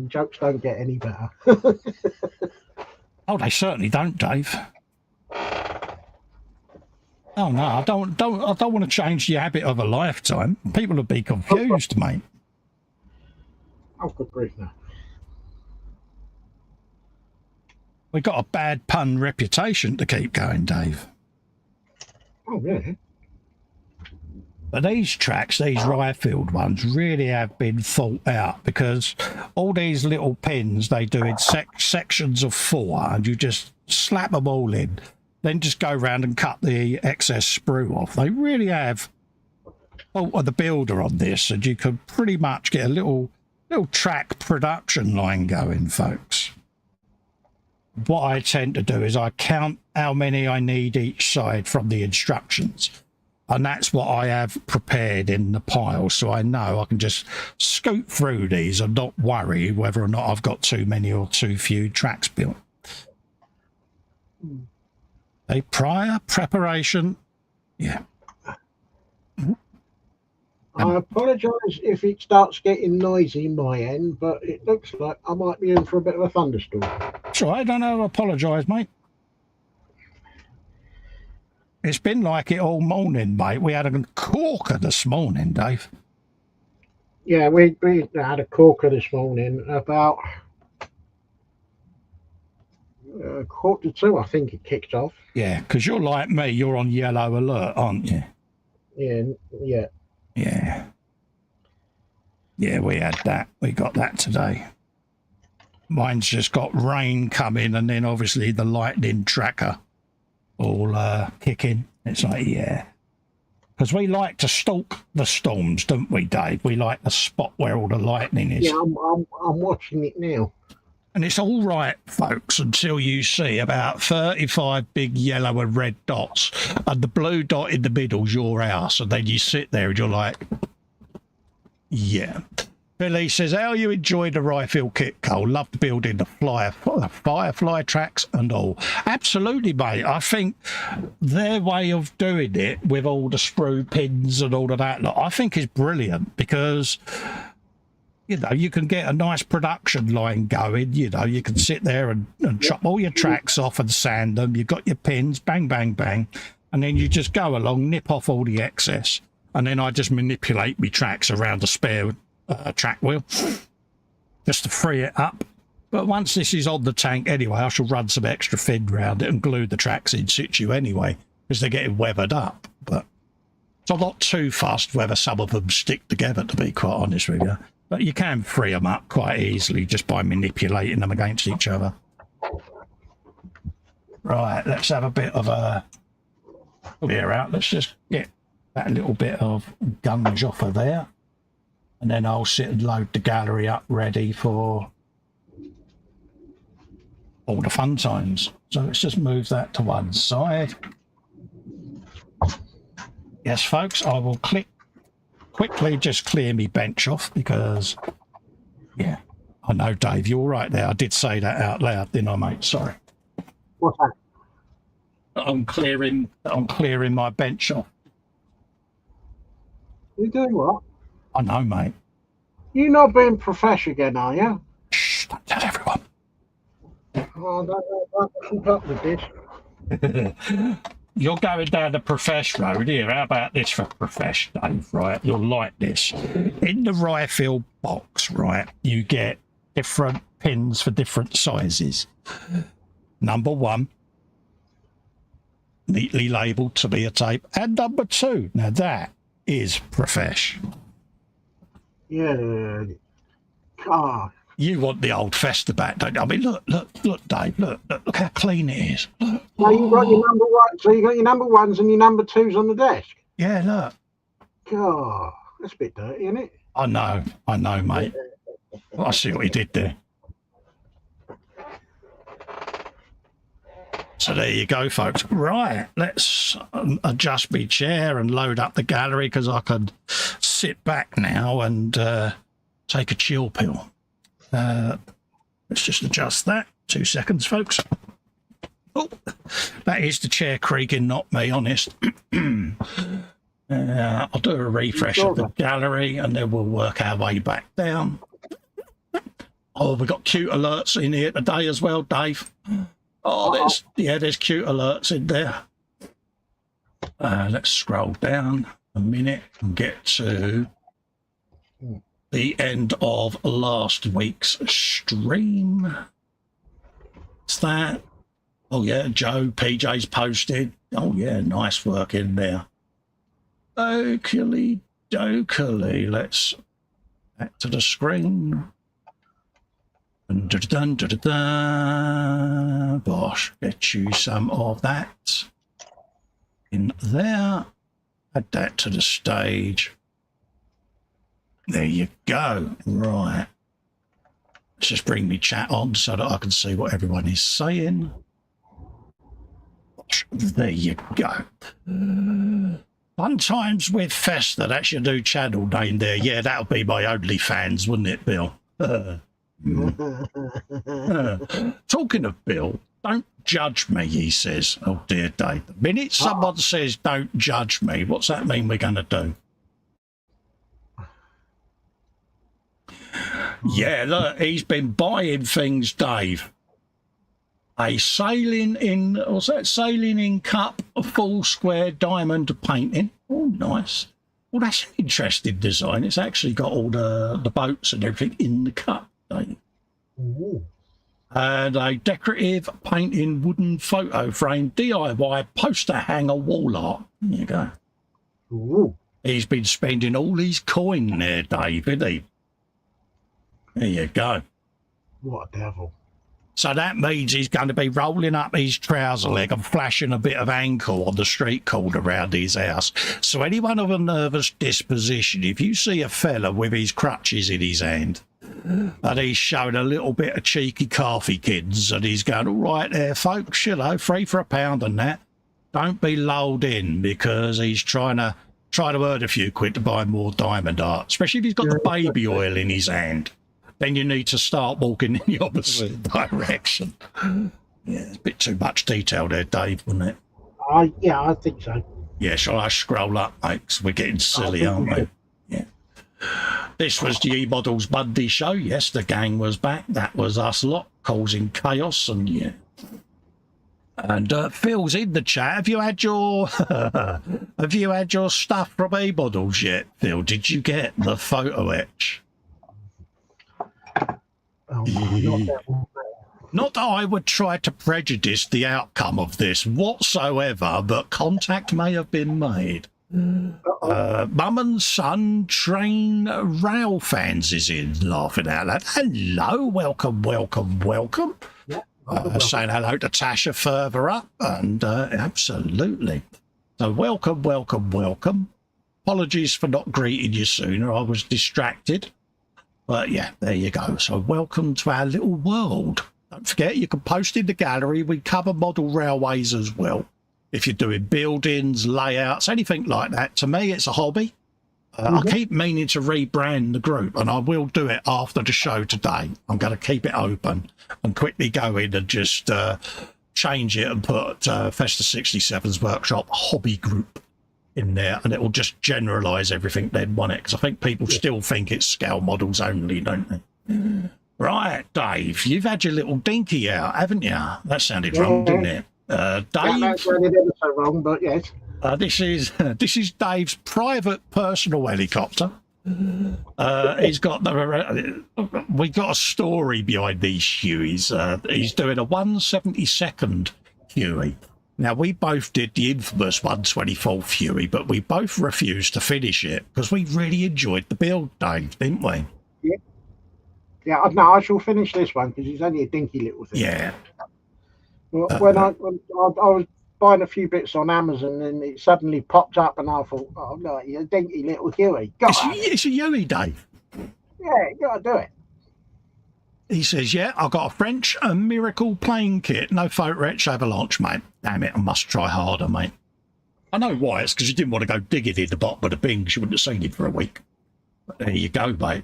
jokes don't get any better. Oh, they certainly don't, Dave. Oh no, I don't want to change the habit of a lifetime. People will be confused, mate. Oh, good grief, no. We got a bad pun reputation to keep going, Dave. Oh, really? But these tracks, these Ryefield ones, really have been thought out, because all these little pins they do in sections of 4, and you just slap them all in, then just go around and cut the excess sprue off. They really have thought of the builder on this, and you can pretty much get a little track production line going, folks. What I tend to do is I count how many I need each side from the instructions, and that's what I have prepared in the pile, so I know I can just scoot through these and not worry whether or not I've got too many or too few tracks built. A prior preparation, yeah. I apologise if it starts getting noisy my end, but it looks like I might be in for a bit of a thunderstorm. Sure, I don't know to apologise, mate. It's been like it all morning, mate. We had a corker this morning, Dave. Yeah, we had a corker this morning about 1:45, I think it kicked off. Yeah, because you're like me. You're on yellow alert, aren't you? Yeah, yeah. Yeah. Yeah, we had that. We got that today. Mine's just got rain coming, and then obviously the lightning tracker all kicking. It's like, yeah. Because we like to stalk the storms, don't we, Dave? We like to spot where all the lightning is. Yeah, I'm watching it now. And it's all right, folks, until you see about 35 big yellow and red dots, and the blue dot in the middle's your house, and then you sit there and you're like, yeah. Billy says, how you enjoyed the Rifle kit, Cole? Loved building the Firefly tracks and all. Absolutely, mate. I think their way of doing it with all the screw pins and all of that, look, I think is brilliant because, you know, you can get a nice production line going. You know, you can sit there and chop all your tracks off and sand them. You've got your pins, bang, bang, bang. And then you just go along, nip off all the excess. And then I just manipulate my tracks around the spare track wheel just to free it up. But once this is on the tank anyway, I shall run some extra fin round it and glue the tracks in situ anyway, because they're getting weathered up. But so I'm not too fussed whether some of them stick together, to be quite honest with you. But you can free them up quite easily just by manipulating them against each other. Right, let's have a bit of a clear out. Let's just get that little bit of gunge off of there. And then I'll sit and load the gallery up ready for all the fun times. So let's just move that to one side. Yes, folks, I will quickly just clear me bench off because, yeah, I know, Dave, you're all right there. I did say that out loud, didn't I, mate? Sorry. What's that? I'm clearing my bench off. You doing what? I know, mate. You not being profesh again, are you? Shh, don't tell everyone. Oh, don't keep up with this. You're going down the Profesh road here. How about this for Profesh, Dave? Right, you'll like this. In the Rifle box, right, you get different pins for different sizes. Number 1, neatly labelled to be a tape, and number 2. Now that is Profesh. Yeah. God. You want the old Festa back, don't you? I mean, look, Dave, look how clean it is. Look. So you got your number one. So you got your number 1s and your number 2s on the desk. Yeah, look. God, that's a bit dirty, isn't it? I know, mate. I see what he did there. So there you go, folks. Right, let's adjust my chair and load up the gallery because I can sit back now and take a chill pill. Let's just adjust that. 2 seconds, folks. Oh, that is the chair creaking, not me, honest. I'll do a refresh of the gallery and then we'll work our way back down. Oh, we've got cute alerts in here today as well, Dave. Oh, there's cute alerts in there. Let's scroll down a minute and get to the end of last week's stream. What's that? Oh, yeah, Joe, PJ's posted. Oh, yeah, nice work in there. Okey dokey. Let's back to the screen. Dun, dun, dun, dun, dun. Bosh, get you some of that in there. Add that to the stage. There you go. Right. Let's just bring me chat on so that I can see what everyone is saying. Bosh, there you go. Fun times with Festa. That's your new channel name there. Yeah, that'll be my OnlyFans, wouldn't it, Bill? Talking of Bill, don't judge me, he says. Oh dear, Dave. The minute someone says don't judge me, what's that mean we're going to do? Yeah, look, he's been buying things, Dave. A sailing in, what's that? Sailing in cup, a full square diamond painting. Oh, nice. Well, that's an interesting design. It's actually got all the boats and everything in the cup. Ooh. And a decorative painting wooden photo frame DIY poster hanger wall art. There you go. Ooh. He's been spending all his coin there, Dave, isn't he? There you go. What a devil. So that means he's going to be rolling up his trouser leg and flashing a bit of ankle on the street corner around his house. So anyone of a nervous disposition, if you see a fella with his crutches in his hand and he's showing a little bit of cheeky coffee kids and he's going, all right there, folks, you know, £3 for £1 and that, don't be lulled in because he's trying to try to earn a few quid to buy more diamond art, especially if he's got the baby oil in his hand. Then you need to start walking in the opposite direction. Yeah, it's a bit too much detail there, Dave, wasn't it? Yeah, I think so. Yeah, shall I scroll up, mate? 'Cause we're getting silly, aren't we? Yeah. This was the E-Models Monday show. Yes, the gang was back. That was us lot causing chaos, and yeah. And Phil's in the chat. Have you had your stuff from E-Models yet, Phil? Did you get the photo etch? Oh, not that one. Not that I would try to prejudice the outcome of this whatsoever, but contact may have been made. Mum and son train rail fans is in, laughing out loud. Hello, welcome. Yeah, Saying hello to Tasha further up, and absolutely. So welcome. Apologies for not greeting you sooner. I was distracted. But yeah, there you go. So welcome to our little world. Don't forget, you can post in the gallery. We cover model railways as well. If you're doing buildings, layouts, anything like that. To me, it's a hobby. I keep meaning to rebrand the group, and I will do it after the show today. I'm going to keep it open and quickly go in and just change it and put Festa 67's Workshop Hobby Group in there, and it will just generalise everything then, won't it? Because I think people still think it's scale models only, don't they? Right, Dave, you've had your little dinky out, haven't you? That sounded wrong, didn't it? Dave, that's really never so wrong, but yes. this is Dave's private personal helicopter. He's got we got a story behind these Hueys. He's doing a 172nd Huey. Now, we both did the infamous 124th Huey, but we both refused to finish it because we really enjoyed the build, Dave, didn't we? Yeah, no, I shall finish this one because it's only a dinky little thing. Yeah. Well, when I was buying a few bits on Amazon, and it suddenly popped up, and I thought, oh no, you're a dinky little Huey. It's a Huey, Dave. Yeah, you gotta do it. He says, yeah, I've got a French miracle plane kit. No photo etch avalanche, mate. Damn it, I must try harder, mate. I know why. It's because you didn't want to go digging in the bottom of the bin because you wouldn't have seen it for a week. But there you go, mate.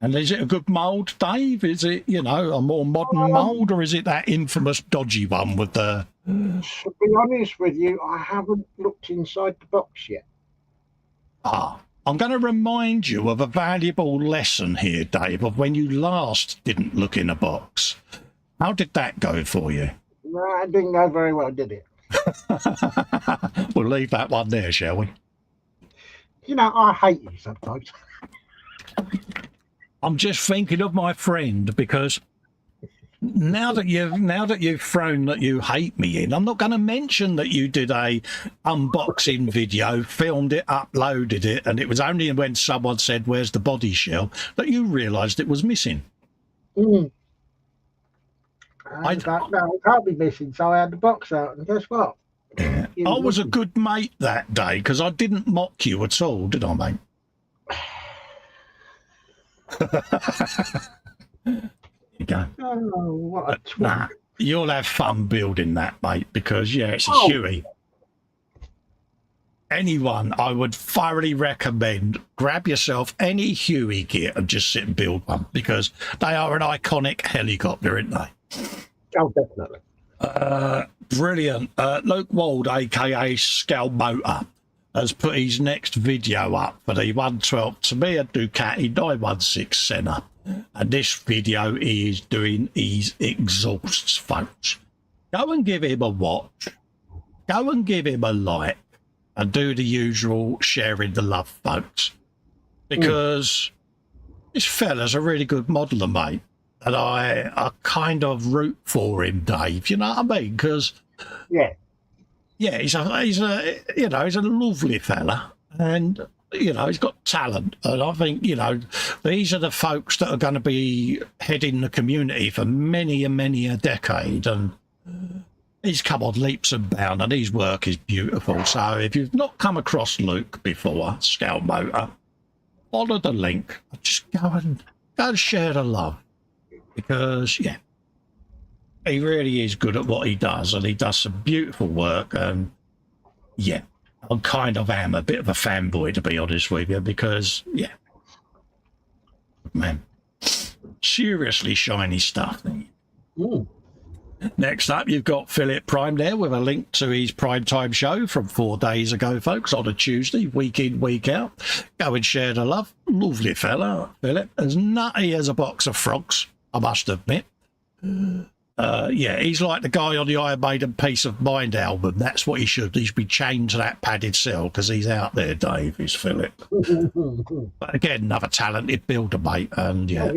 And is it a good mould, Dave? Is it, a more modern mould, or is it that infamous dodgy one with the... To be honest with you, I haven't looked inside the box yet. I'm going to remind you of a valuable lesson here, Dave, of when you last didn't look in a box. How did that go for you? No, it didn't go very well, did it? We'll leave that one there, shall we? I hate you sometimes. I'm just thinking of my friend because now that you've thrown that you hate me in, I'm not going to mention that you did a unboxing video, filmed it, uploaded it, and it was only when someone said, "Where's the body shell?" that you realised it was missing. No, it can't be missing, so I had the box out, and guess what? Yeah. I was a good mate that day because I didn't mock you at all, did I, mate? You go. Oh, what a twat. You'll have fun building that, mate, because, it's a Huey. Anyone, I would thoroughly recommend grab yourself any Huey kit and just sit and build one because they are an iconic helicopter, aren't they? Oh, definitely. Brilliant. Luke Wald, a.k.a. Scale Motor, has put his next video up for the 112 Tamiya Ducati 916 Senna. And this video is doing his exhausts, folks. Go and give him a watch. Go and give him a like. And do the usual sharing the love, folks. Because this fella's a really good modeler, mate. And I kind of root for him, Dave. You know what I mean? Because he's a lovely fella, and he's got talent. And I think these are the folks that are going to be heading the community for many and many a decade. And he's come on leaps and bounds, and his work is beautiful. So if you've not come across Luke before, Scout Motor, follow the link. Just go and share the love. Because, he really is good at what he does, and he does some beautiful work. And, I kind of am a bit of a fanboy, to be honest with you, because, yeah, man, seriously shiny stuff. Mm. Next up, you've got Philip Prime there with a link to his primetime show from 4 days ago, folks, on a Tuesday, week in, week out. Go and share the love. Lovely fella, Philip. As nutty as a box of frogs, I must admit. Yeah, he's like the guy on the Iron Maiden Peace of Mind album. That's what he should. He should be chained to that padded cell because he's out there, Dave, is Philip. But again, another talented builder, mate. And yeah,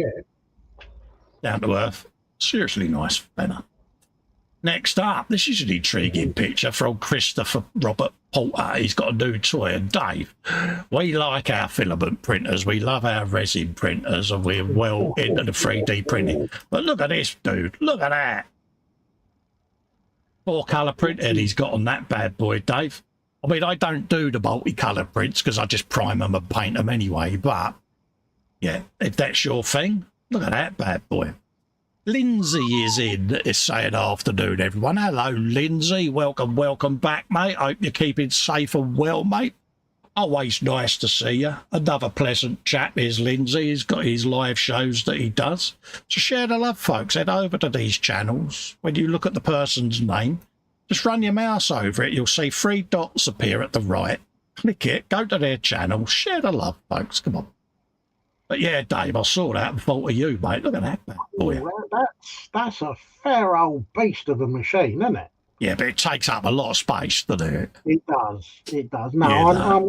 down to earth. Seriously nice fella. Next up, this is an intriguing picture from Christopher Robert Porter. He's got a new toy. And Dave, we like our filament printers. We love our resin printers, and we're well into the 3D printing. But look at this, dude. Look at that. 4-colour printhead he's got on that bad boy, Dave. I mean, I don't do the multicolour prints because I just prime them and paint them anyway. But, yeah, if that's your thing, look at that bad boy. Lindsay is in. It's saying afternoon, everyone. Hello, Lindsay. Welcome back, mate. Hope you're keeping safe and well, mate. Always nice to see you. Another pleasant chap is Lindsay. He's got his live shows that he does. So share the love, folks. Head over to these channels. When you look at the person's name, just run your mouse over it. You'll see 3 dots appear at the right. Click it. Go to their channel. Share the love, folks. Come on. But yeah, Dave, I saw that and thought of you, mate. Look at that bad boy. Well, that's a fair old beast of a machine, isn't it? Yeah, but it takes up a lot of space, doesn't it? It does. It does. No, Yeah,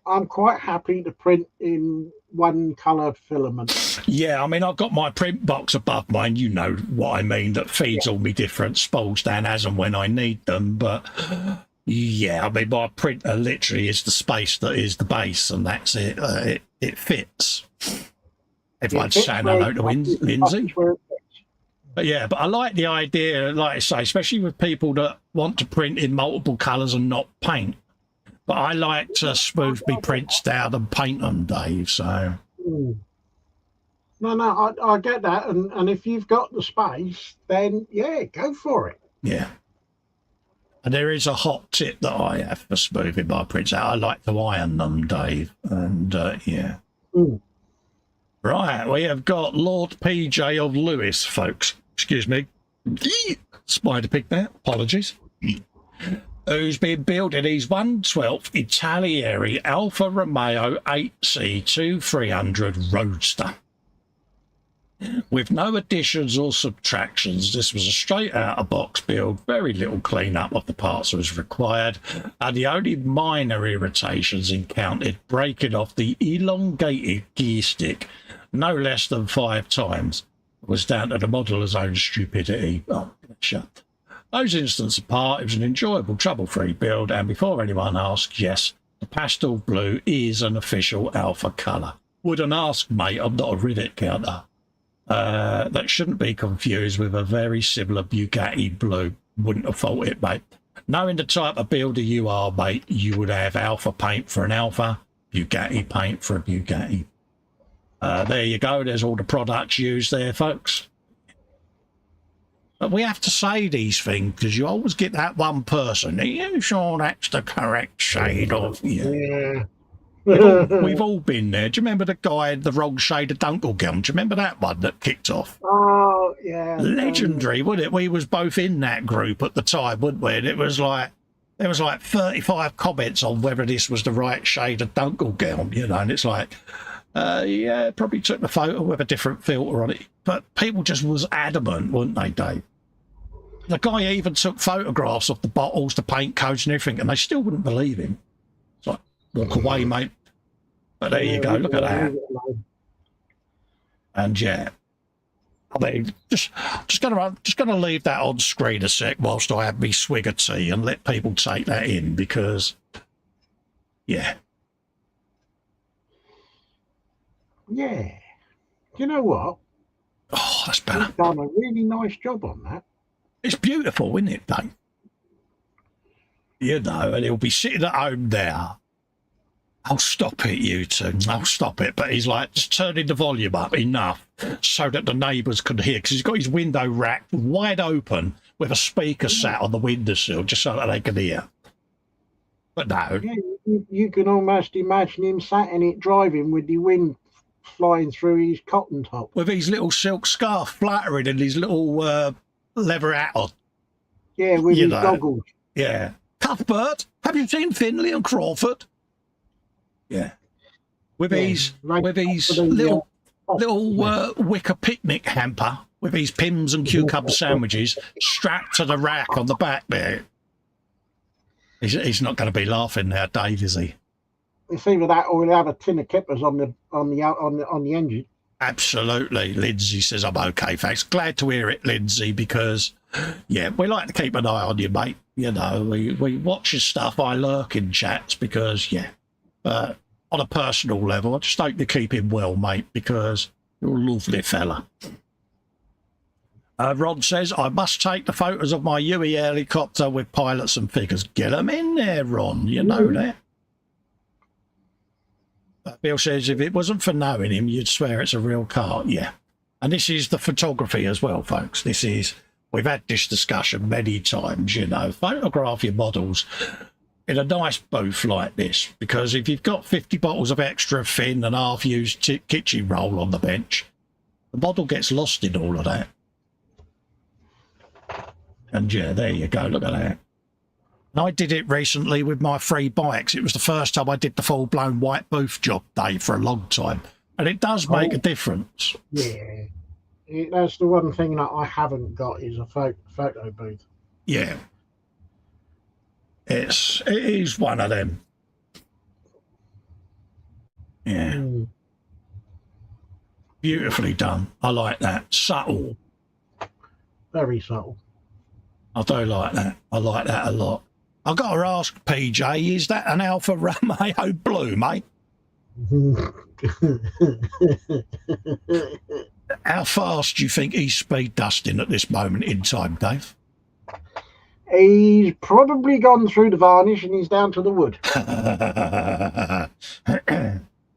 I'm quite happy to print in 1-colour filament. Yeah, I mean, I've got my print box above mine. You know what I mean? That feeds all me different spools down as and when I need them. But yeah, I mean, my printer literally is the space that is the base, and that's it. It fits. Everyone's saying hello to Lindsay. But yeah, but I like the idea, like I say, especially with people that want to print in multiple colours and not paint. But I like to smooth me prints down and paint them, Dave, so... No, I get that. And if you've got the space, then, yeah, go for it. Yeah. And there is a hot tip that I have for smoothing my prints out. I like to iron them, Dave, and, yeah. Right, we have got Lord PJ of Lewis, folks. Excuse me. Spider pig there. Apologies. Who's been building his 1/12 Italieri Alfa Romeo 8C2300 Roadster. With no additions or subtractions, this was a straight out of box build. Very little cleanup of the parts was required, and the only minor irritations encountered breaking off the elongated gear stick no less than 5 times was down to the modeller's own stupidity. Oh, shut. Those instances apart, it was an enjoyable, trouble-free build, and before anyone asks, yes, the pastel blue is an official alpha colour. Wouldn't ask, mate, I'm not a rivet counter. That shouldn't be confused with a very similar Bugatti blue. Wouldn't have thought it, mate. Knowing the type of builder you are, mate, you would have alpha paint for an alpha, Bugatti paint for a Bugatti. There you go. There's all the products used there, folks. But we have to say these things because you always get that one person. Are you sure that's the correct shade of you? Yeah. We've all been there. Do you remember the guy in the wrong shade of Dunkelgum? Do you remember that one that kicked off? Oh, yeah. Legendary, wasn't it? We was both in that group at the time, weren't we? And it was like, there was like 35 comments on whether this was the right shade of Dunkelgum, you know, and it's like, yeah, probably took the photo with a different filter on it. But people just was adamant, weren't they, Dave? The guy even took photographs of the bottles, the paint codes and everything, and they still wouldn't believe him. It's like, walk away, mate. But there you go, look at that. And yeah, I mean, just gonna leave that on screen a sec whilst I have me swig of tea and let people take that in because, yeah. Yeah. Do you know what? Oh, that's better. You've done a really nice job on that. It's beautiful, isn't it, Dave? You know, and he'll be sitting at home there. I'll stop it, you two. I'll stop it. But he's like, just turning the volume up enough so that the neighbours can hear. Because he's got his window racked wide open with a speaker sat on the windowsill just so that they can hear. But no, Yeah, you can almost imagine him sat in it driving with the wind flying through his cotton top. with his little silk scarf fluttering and his little leather hat on. Yeah, with You his know. goggles. Yeah. Cuthbert, have you seen Finlay and Crawford? Yeah. With his little wicker picnic hamper with his Pims and cucumber sandwiches strapped to the rack on the back there. He's not going to be laughing now, Dave, is he? It's either that or he'll have a tin of kippers on the engine. Absolutely. Lindsay says, I'm okay, thanks. Glad to hear it, Lindsay, because, yeah, we like to keep an eye on you, mate. You know, we watch your stuff. I lurk in chats because, yeah, on a personal level, I just hope you keep him well, mate, because you're a lovely fella. Ron says, I must take the photos of my UE helicopter with pilots and figures. Get them in there, Ron. You know that. Bill says, if it wasn't for knowing him, you'd swear it's a real car. Yeah. And this is the photography as well, folks. We've had this discussion many times, you know. Photograph your models in a nice booth like this, because if you've got 50 bottles of extra thin and half-used kitchen roll on the bench, the model gets lost in all of that. And yeah, there you go. Look at that. And I did it recently with my 3 bikes. It was the first time I did the full-blown white booth job, Dave, for a long time. And it does make a difference. Yeah. That's the one thing that I haven't got is a photo booth. Yeah. It is one of them. Yeah. Beautifully done. I like that. Subtle. Very subtle. I do like that. I like that a lot. I've got to ask PJ, is that an Alfa Romeo Blue, mate? How fast do you think he's speed dusting at this moment in time, Dave? He's probably gone through the varnish and he's down to the wood.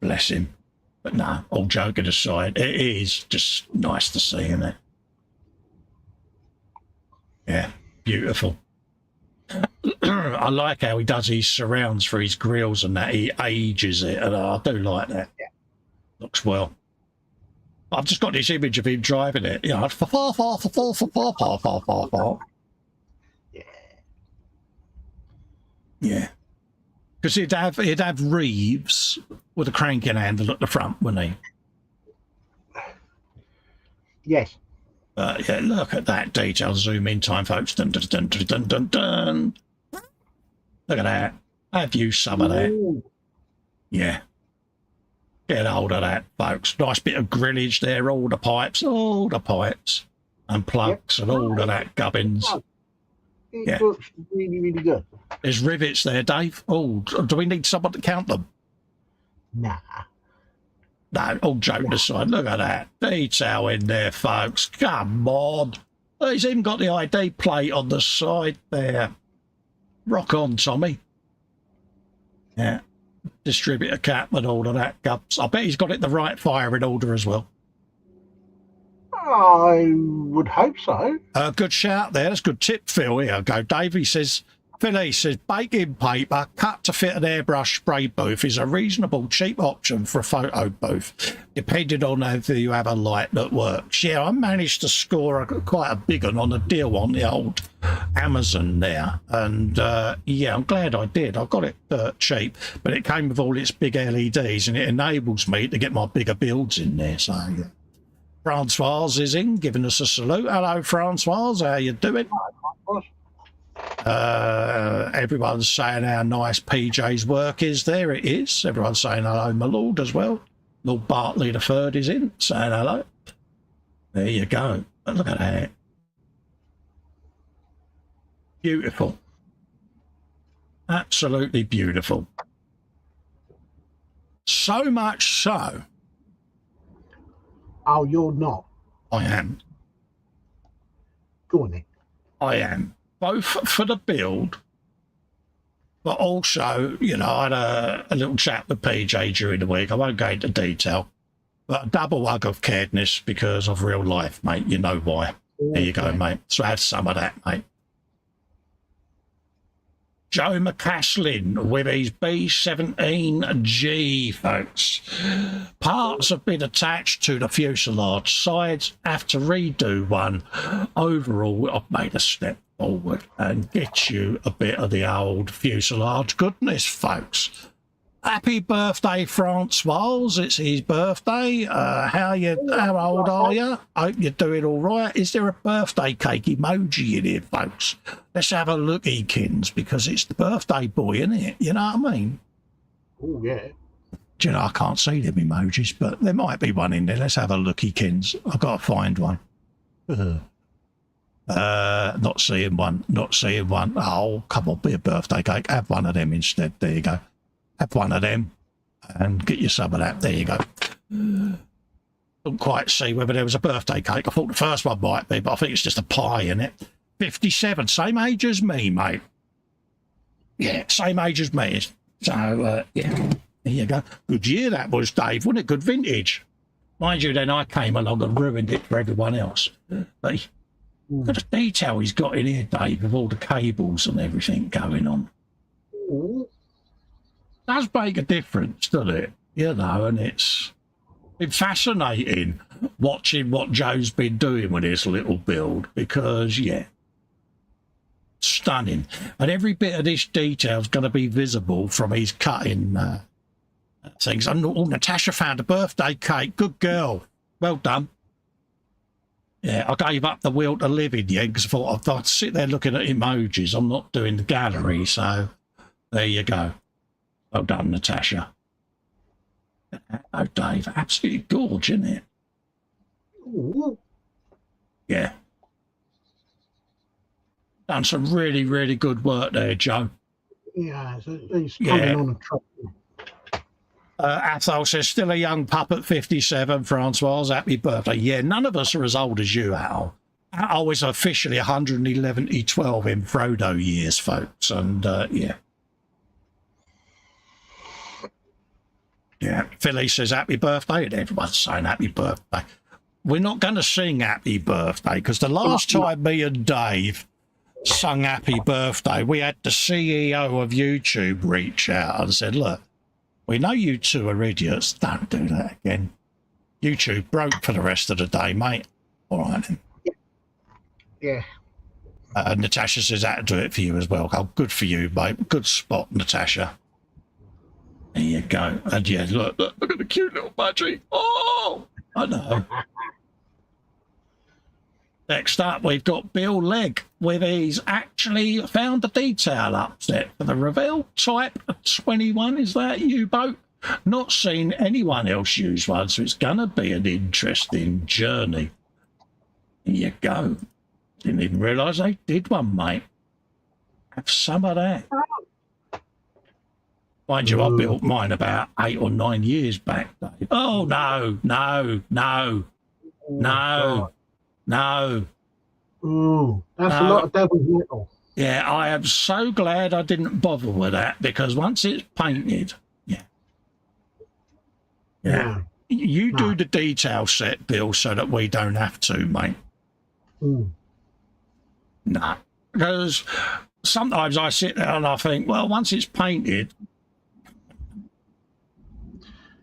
Bless him. But no, all joking aside, it is just nice to see, isn't it? Yeah, beautiful. I like how he does his surrounds for his grills and that. He ages it, and I do like that. Yeah. Looks well. I've just got this image of him driving it. You know, yeah. Because he'd have Reeves with a cranking handle at the front, wouldn't he? Yes. Yeah, look at that detail. Zoom in time, folks. Dun, dun, dun, dun, dun, dun, dun. Look at that. Have you some of that? Ooh. Yeah. Get hold of that, folks. Nice bit of grillage there. All the pipes and plugs and all of that gubbins. It looks really, really good. There's rivets there, Dave. Oh, do we need someone to count them? Nah. No, all joking aside, look at that detail in there, folks. Come on. He's even got the ID plate on the side there. Rock on, Tommy. Yeah. Distributor cap and all of that gubbs. I bet he's got it the right firing order as well. I would hope so. Good shout there. That's a good tip, Phil. Here I go. Davey says, Philly says, baking paper cut to fit an airbrush spray booth is a reasonable, cheap option for a photo booth, depending on whether you have a light that works. Yeah, I managed to score quite a big one on a deal on the old Amazon there. And, yeah, I'm glad I did. I got it cheap, but it came with all its big LEDs, and it enables me to get my bigger builds in there. So, yeah. Francois is in, giving us a salute. Hello, Francois. How you doing? Everyone's saying how nice PJ's work is. There it is. Everyone's saying hello, my lord, as well. Lord Bartley III is in, saying hello. There you go. But look at that. Beautiful. Absolutely beautiful. So much so. Oh, you're not. I am. Go on then. I am. Both for the build, but also, you know, I had a little chat with PJ during the week. I won't go into detail, but a double hug of caredness because of real life, mate. You know why. There you go, mate. So have some of that, mate. Joe McCaslin with his B-17G, folks. Parts have been attached to the fuselage sides. Have to redo one. Overall, I've made a step forward and get you a bit of the old fuselage goodness, folks. Happy birthday, Francois. It's his birthday. How old are you? Hope you're doing all right. Is there a birthday cake emoji in here, folks? Let's have a look, Ekins, because it's the birthday boy, isn't it? You know what I mean? Oh, yeah. Do you know, I can't see them emojis, but there might be one in there. Let's have a look, Ekins. I've got to find one. Not seeing one. Not seeing one. Oh, come on, be a birthday cake. Have one of them instead. There you go. Have one of them and get you some of that. There you go. Couldn't quite see whether there was a birthday cake. I thought the first one might be, but I think it's just a pie in it. 57, same age as me, mate. Yeah, same age as me. So, yeah, there you go. Good year that was, Dave, wasn't it? Good vintage. Mind you, then I came along and ruined it for everyone else. But look at the detail he's got in here, Dave, with all the cables and everything going on. Does make a difference, doesn't it? You know, and it's been fascinating watching what Joe's been doing with this little build because, yeah, stunning. And every bit of this detail is going to be visible from his cutting things. And Natasha found a birthday cake. Good girl. Well done. Yeah, I gave up the will to live in the end because I thought I'd sit there looking at emojis. I'm not doing the gallery, so there you go. Well done, Natasha. Oh, Dave, absolutely gorgeous, isn't it? Ooh. Yeah. Done some really, really good work there, Joe. Yeah, he's coming on a truck. Athol says, still a young pup at 57, Francois. Happy birthday. Yeah, none of us are as old as you, Al. Al is officially 111 in Frodo years, folks. And, yeah. Yeah, Philly says happy birthday, and everyone's saying happy birthday. We're not going to sing happy birthday because the last time me and Dave sung happy birthday, we had the CEO of YouTube reach out and said, look, we know you two are idiots. Don't do that again. YouTube broke for the rest of the day, mate. All right, then. Yeah. Natasha says that'll do it for you as well. Oh, good for you, mate. Good spot, Natasha. There you go. And yeah, look at the cute little budgie. Oh, I know. Next up, we've got Bill Legg with his actually found the detail upset for the Revell Type 21. Is that U-boat? Not seen anyone else use one, so it's going to be an interesting journey. There you go. Didn't even realise they did one, mate. Have some of that. Mind you, I built mine about 8 or 9 years back, Dave. Oh, no. Ooh, that's a lot of devil's metal. Yeah, I am so glad I didn't bother with that because once it's painted, yeah. You do the detail set, Bill, so that we don't have to, mate. No, because sometimes I sit there and I think, well, once it's painted,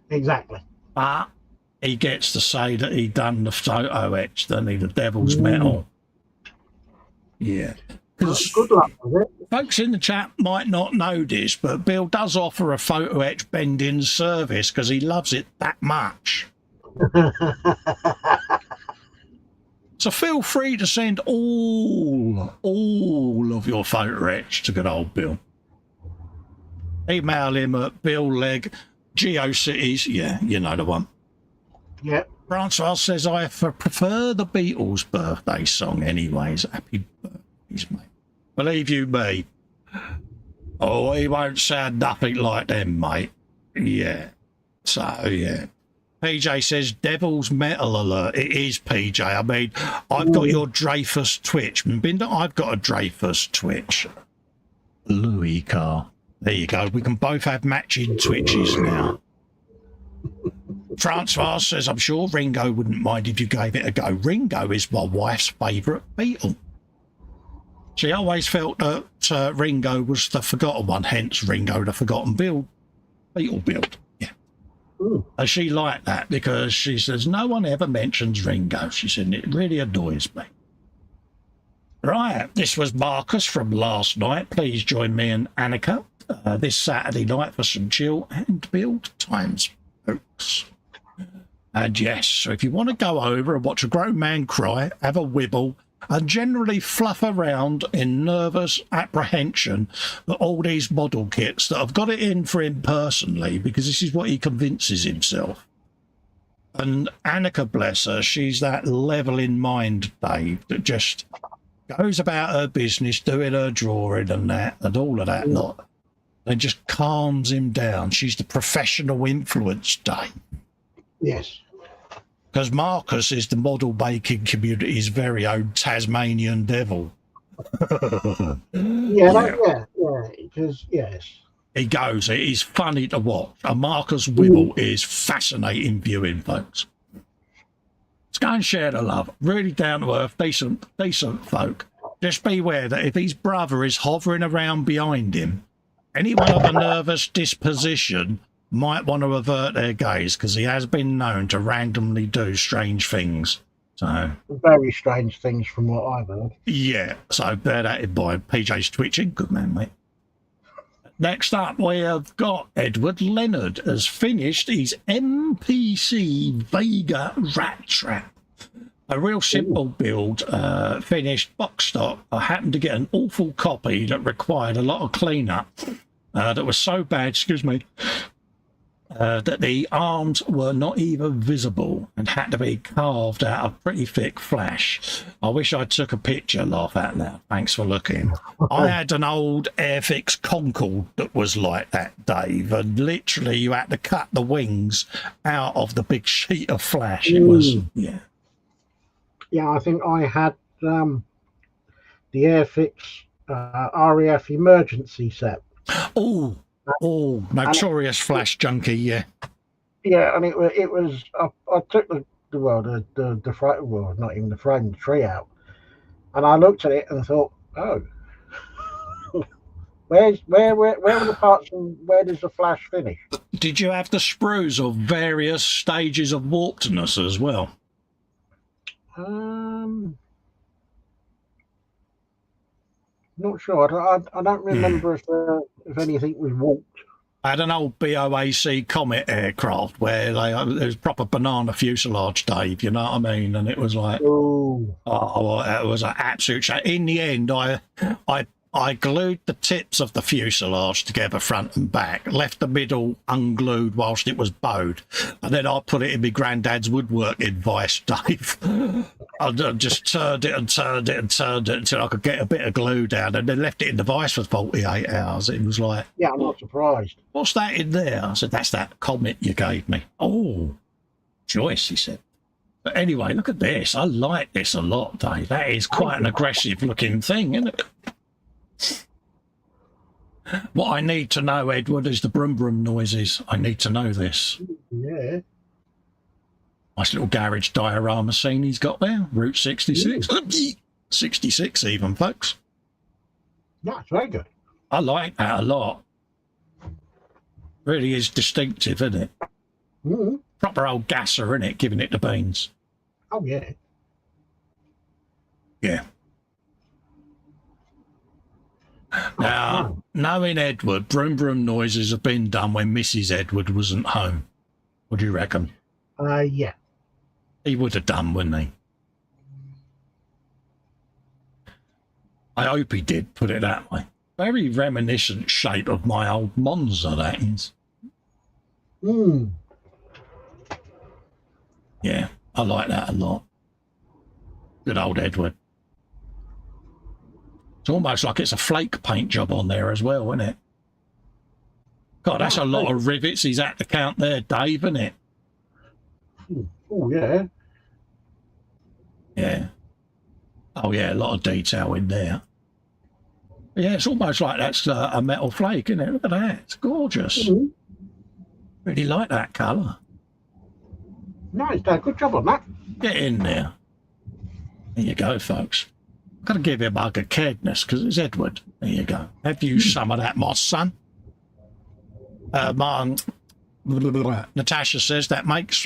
exactly. But he gets to say that he done the photo etch, doesn't he? The devil's metal. Yeah. Good luck with it. Folks in the chat might not know this, but Bill does offer a photo etch bending service because he loves it that much. So feel free to send all of your photo etch to good old Bill. Email him at BillLegg, GeoCities. Yeah, you know the one. Yeah. Francois says, I prefer the Beatles' birthday song anyways. Happy birthdays, mate. Believe you me. Oh, he won't sound nothing like them, mate. Yeah. So, yeah. PJ says, Devil's Metal alert. It is, PJ. I mean, I've got your Dreyfus Twitch. Binder, I've got a Dreyfus Twitch. Louis car. There you go. We can both have matching Twitches now. Francois says, I'm sure Ringo wouldn't mind if you gave it a go. Ringo is my wife's favourite Beatle. She always felt that Ringo was the forgotten one, hence Ringo the Forgotten Beetle build. Yeah. Ooh. And she liked that because she says, no one ever mentions Ringo. She said, it really annoys me. Right, this was Marcus from last night. Please join me and Annika this Saturday night for some chill and build times, folks. And yes, so if you want to go over and watch a grown man cry, have a wibble, and generally fluff around in nervous apprehension at all these model kits that I've got it in for him personally, because this is what he convinces himself. And Annika, bless her, she's that level in mind, Dave, that just goes about her business, doing her drawing and that, and all of that lot. And just calms him down. She's the professional influence, Dave. Yes. Because Marcus is the model making community's very own Tasmanian devil. Yeah, because, yes. He goes, it is funny to watch. And Marcus Wibble is fascinating viewing, folks. Let's go and share the love. Really down to earth, decent folk. Just beware that if his brother is hovering around behind him, anyone of a nervous disposition might want to avert their gaze, because he has been known to randomly do strange things. So Very strange things from what I've heard. yeah, so bear that in mind. PJ's twitching. Good man, mate. Next up, we have got Edward Leonard has finished his MPC Vega Rat Trap. A real simple build, finished box stock. I happened to get an awful copy that required a lot of cleanup. That was so bad, excuse me, that the arms were not even visible and had to be carved out of pretty thick flash. I wish I took a picture, laugh out loud. Thanks for looking. I had an old Airfix Concord that was like that, Dave, and literally you had to cut the wings out of the big sheet of flash. It was, yeah. Yeah, I think I had the Airfix RAF emergency set. Oh, notorious flash junkie, yeah. Yeah, and it was. I took the frame, well, not even the frame, the tree out, and I looked at it and thought, oh, where were the parts and where does the flash finish? Did you have the sprues of various stages of warpedness as well? Not sure. I don't remember if anything was warped. I had an old BOAC Comet aircraft where there was proper banana fuselage, Dave, you know what I mean? And it was like, it was an absolute shame. In the end, I glued the tips of the fuselage together front and back, left the middle unglued whilst it was bowed, and then I put it in my granddad's woodworking vice, Dave. I just turned it until I could get a bit of glue down, and then left it in the vice for 48 hours. It was like, yeah, I'm not surprised. What's that in there? I said, that's that Comet you gave me. Oh, Joyce, he said. But anyway, look at this. I like this a lot, Dave. That is quite an aggressive looking thing, isn't it? What I need to know, Edward, is the brum brum noises. I need to know this. Yeah. Nice little garage diorama scene he's got there. Route 66. 66 even, folks. Yeah, it's very good. I like that a lot. Really is distinctive, isn't it? Mm-hmm. Proper old gasser, isn't it? Giving it the beans. Oh, yeah. Yeah. Now, knowing Edward, broom broom noises have been done when Mrs. Edward wasn't home. What do you reckon? Yeah. He would have done, wouldn't he? I hope he did, put it that way. Very reminiscent shape of my old Monza, that is. Yeah, I like that a lot. Good old Edward. It's almost like it's a flake paint job on there as well, isn't it? God, that's a lot of rivets he's had to count there, Dave, isn't it? Oh, yeah. Yeah. Oh, yeah, a lot of detail in there. Yeah, it's almost like that's a metal flake, isn't it? Look at that. It's gorgeous. Mm-hmm. Really like that colour. No, he's done a good job on that. Get in there. There you go, folks. I've got to give him a hug of caredness because it's Edward. There you go. Have you some of that, my son? Natasha says that makes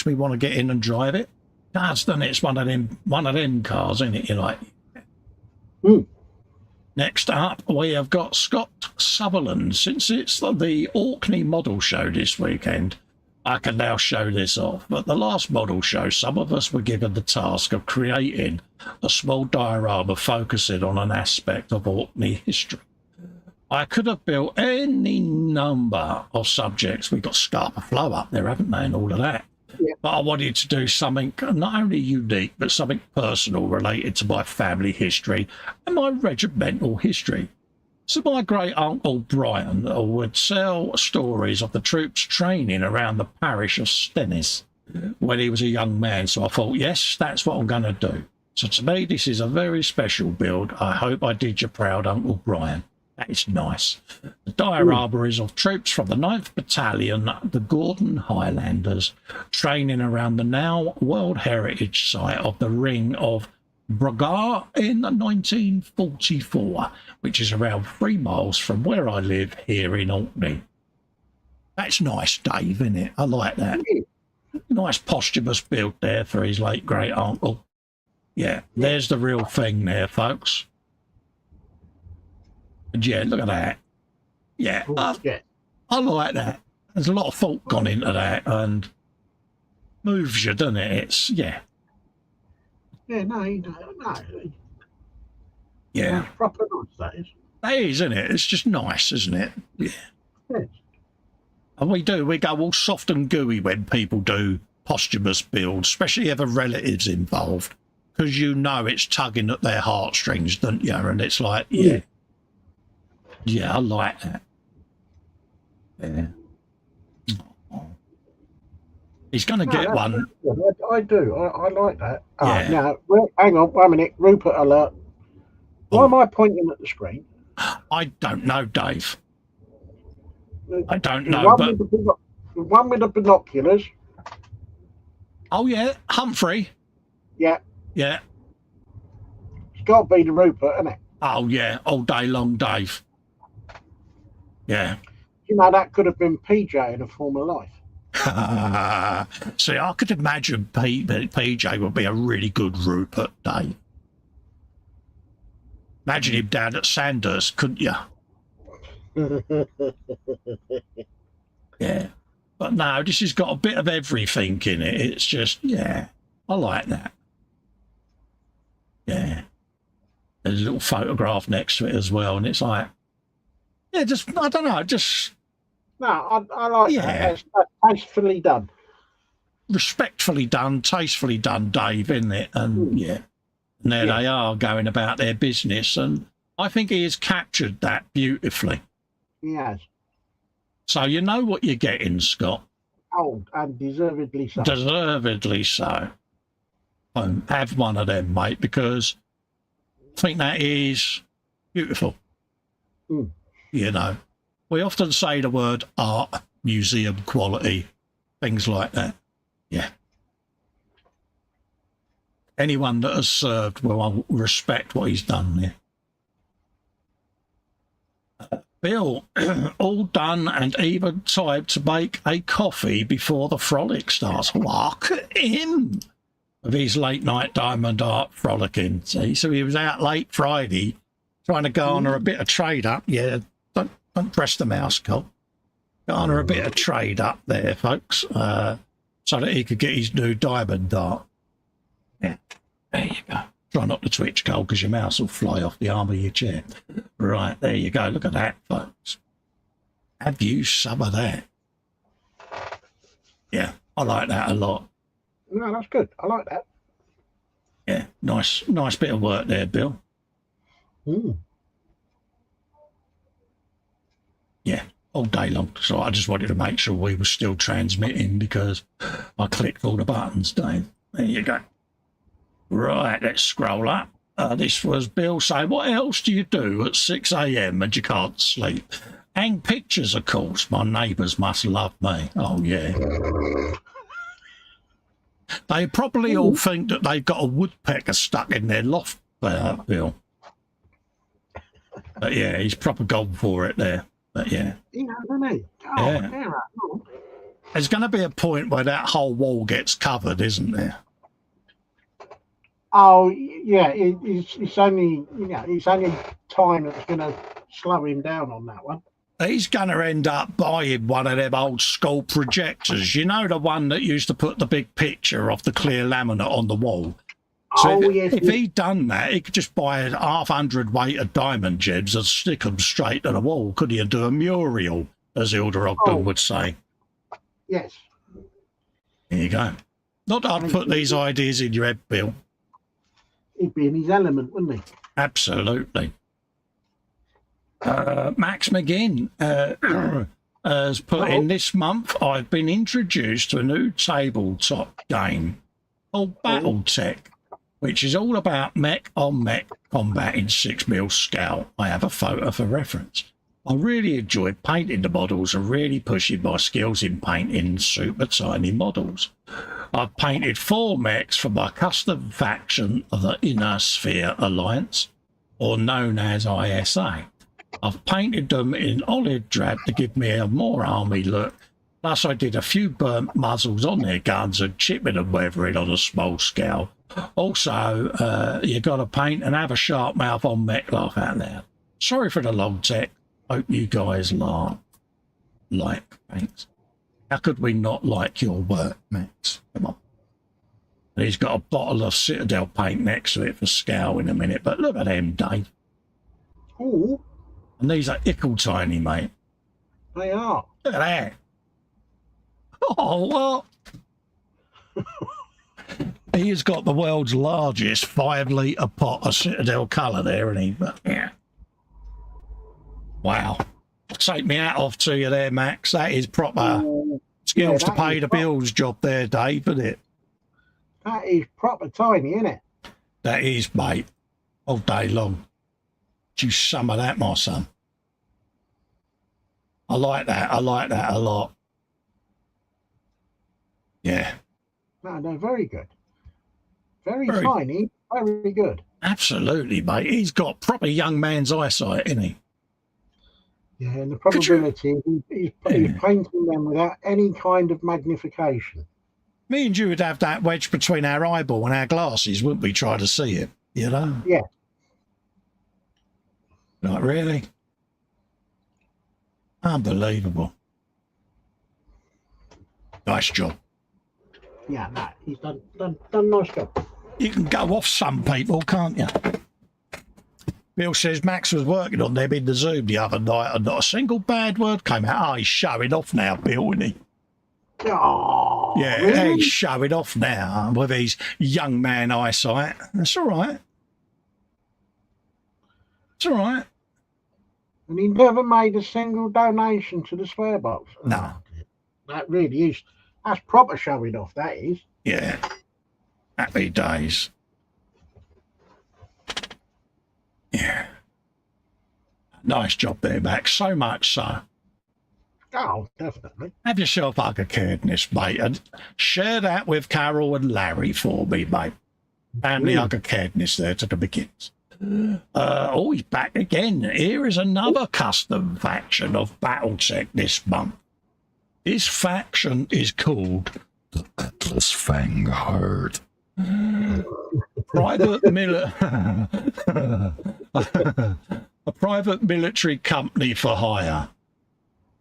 me want to get in and drive it. Does, doesn't it? It's one of them cars, isn't it? You like. Next up, we have got Scott Sutherland. Since it's the Orkney Model Show this weekend, I can now show this off. But the last model show, some of us were given the task of creating a small diorama focusing on an aspect of Orkney history. I could have built any number of subjects. We've got Scarpa Flow up there, haven't they, and all of that. Yeah. But I wanted to do something not only unique, but something personal related to my family history and my regimental history. So my great-uncle Brian would tell stories of the troops training around the parish of Stennis when he was a young man. So I thought, yes, that's what I'm going to do. So to me, this is a very special build. I hope I did you proud, Uncle Brian. That is nice. The diorama is of troops from the 9th Battalion, the Gordon Highlanders, training around the now World Heritage Site of the Ring of Bragar in 1944, which is around 3 miles from where I live here in Orkney. That's nice, Dave, isn't it? I like that. Nice posthumous build there for his late great-uncle. Yeah, there's the real thing there, folks. And yeah, look at that. Yeah, I like that. There's a lot of thought gone into that and moves you, doesn't it? It's, yeah. Yeah, no. Yeah. That's proper nice, that is. That is, isn't it? It's just nice, isn't it? Yeah. Yes. And we go all soft and gooey when people do posthumous builds, especially if a relative's involved, because you know it's tugging at their heartstrings, don't you? And it's like, yeah. Yeah, I like that. Yeah. He's going to get one. I do. I like that. Yeah. Now, hang on 1 minute. Rupert alert. Why am I pointing at the screen? I don't know, Dave. I don't know. The one with the binoculars. Oh, yeah. Humphrey. Yeah. Yeah. It's got to be the Rupert, isn't it? Oh, yeah. All day long, Dave. Yeah. You know, that could have been PJ in a former life. See, I could imagine PJ would be a really good Rupert, Dave. Imagine him down at Sanders, couldn't you? Yeah. But no, this has got a bit of everything in it. It's just, yeah, I like that. Yeah. There's a little photograph next to it as well, and it's like, yeah, just, I don't know, just... No, I like that. It's tastefully done. Respectfully done, tastefully done, Dave, isn't it? And yeah. And there they are going about their business, and I think he has captured that beautifully. He has. So you know what you're getting, Scott. Oh, and deservedly so. Deservedly so. Have one of them, mate, because I think that is beautiful. You know, we often say the word art, museum quality, things like that. Yeah. Anyone that has served will respect what he's done there. Bill, all done and even time to make a coffee before the frolic starts. Look at him with his late night diamond art frolicking. See, so he was out late Friday trying to garner a bit of trade up. Yeah, don't press the mouse, Cole. Garner a bit of trade up there, folks, so that he could get his new diamond art. Yeah, there you go. Try not to twitch, Cole, because your mouse will fly off the arm of your chair. Right, there you go. Look at that, folks. Have you some of that? Yeah, I like that a lot. No, that's good. I like that. Yeah, nice bit of work there, Bill. Yeah, all day long. So I just wanted to make sure we were still transmitting because I clicked all the buttons, Dave. There you go. Right, let's scroll up. This was Bill saying, what else do you do at 6 a.m. and you can't sleep? Hang pictures, of course. My neighbours must love me. Oh, yeah. They probably all think that they've got a woodpecker stuck in their loft Bill. But yeah, he's proper gone for it there. But yeah. Yeah, isn't he? Oh, Yeah. yeah. There's going to be a point where that whole wall gets covered, isn't there? Oh, yeah. It's only, it's only time that's going to slow him down on that one. He's going to end up buying one of them old school projectors. You know, the one that used to put the big picture of the clear laminate on the wall. So if he'd done that, he could just buy a 100 weight of diamond gems and stick them straight to the wall, could he, and do a mural, as Hilda Ogden would say. Yes. There you go. Not that I'd put these ideas in your head, Bill. He'd be in his element, wouldn't he? Absolutely. Max McGinn has put in this month, I've been introduced to a new tabletop game called Battletech, which is all about mech-on-mech combat in 6mm scale. I have a photo for reference. I really enjoyed painting the models and really pushing my skills in painting super tiny models. I've painted 4 mechs for my custom faction of the Inner Sphere Alliance, or known as ISA. I've painted them in olive drab to give me a more army look. Plus, I did a few burnt muzzles on their guns and chipping and weathering on a small scale. Also, you got to paint and have a sharp mouth on mech, laugh out loud. Sorry for the long tech. Hope you guys like, thanks. How could we not like your work, Max? Come on. And he's got a bottle of Citadel paint next to it for scale in a minute, but look at them, Dave. Ooh. And these are ickle tiny, mate. They are. Look at that. Oh, what? He has got the world's largest 5-litre pot of Citadel colour there, hasn't he? But, yeah. Wow. Take me hat off to you there, Max. That is proper skills to pay the bills job there, Dave, isn't it? That is proper tiny, isn't it? That is, mate. All day long. Do some of that, my son. I like that. I like that a lot. Yeah. No, very good. Very tiny, very good. Absolutely, mate. He's got proper young man's eyesight, isn't he? Yeah, and the probability he's painting them without any kind of magnification. Me and you would have that wedge between our eyeball and our glasses, wouldn't we, try to see it, you know? Yeah. Like, really? Unbelievable. Nice job. Yeah, no, he's done a nice job. You can go off some people, can't you? Bill says Max was working on them in the Zoom the other night and not a single bad word came out. Oh, he's showing off now, Bill, isn't he? Oh, yeah, really? He's showing off now with his young man eyesight. That's all right. It's all right. And he never made a single donation to the swear box. No. That really is. That's proper showing off, that is. Yeah. Happy days. Yeah. Nice job there, Max. So much so. Oh, definitely. Have yourself like a caredness, mate, and share that with Carol and Larry for me, mate. Family like a caredness there to the beginnings. Oh, he's back again. Here is another custom faction of Battletech this month. This faction is called the Atlas Fang Herd. A private military company for hire.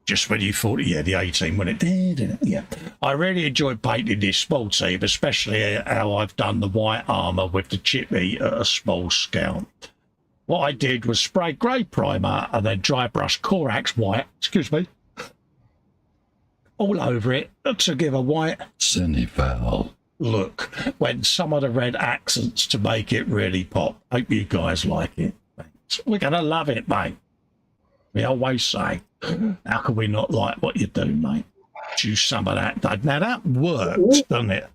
Just when you thought, yeah, the 18 when it did, yeah. I really enjoyed painting this small team, especially how I've done the white armour with the chippy at a small scale. What I did was spray grey primer and then dry brush Corax white, all over it to give a white Cinefel look when some of the red accents to make it really pop. Hope you guys like it. Thanks. We're going to love it, mate. We always say, how can we not like what you do, mate? Choose some of that, Dave. Now, that works, doesn't it?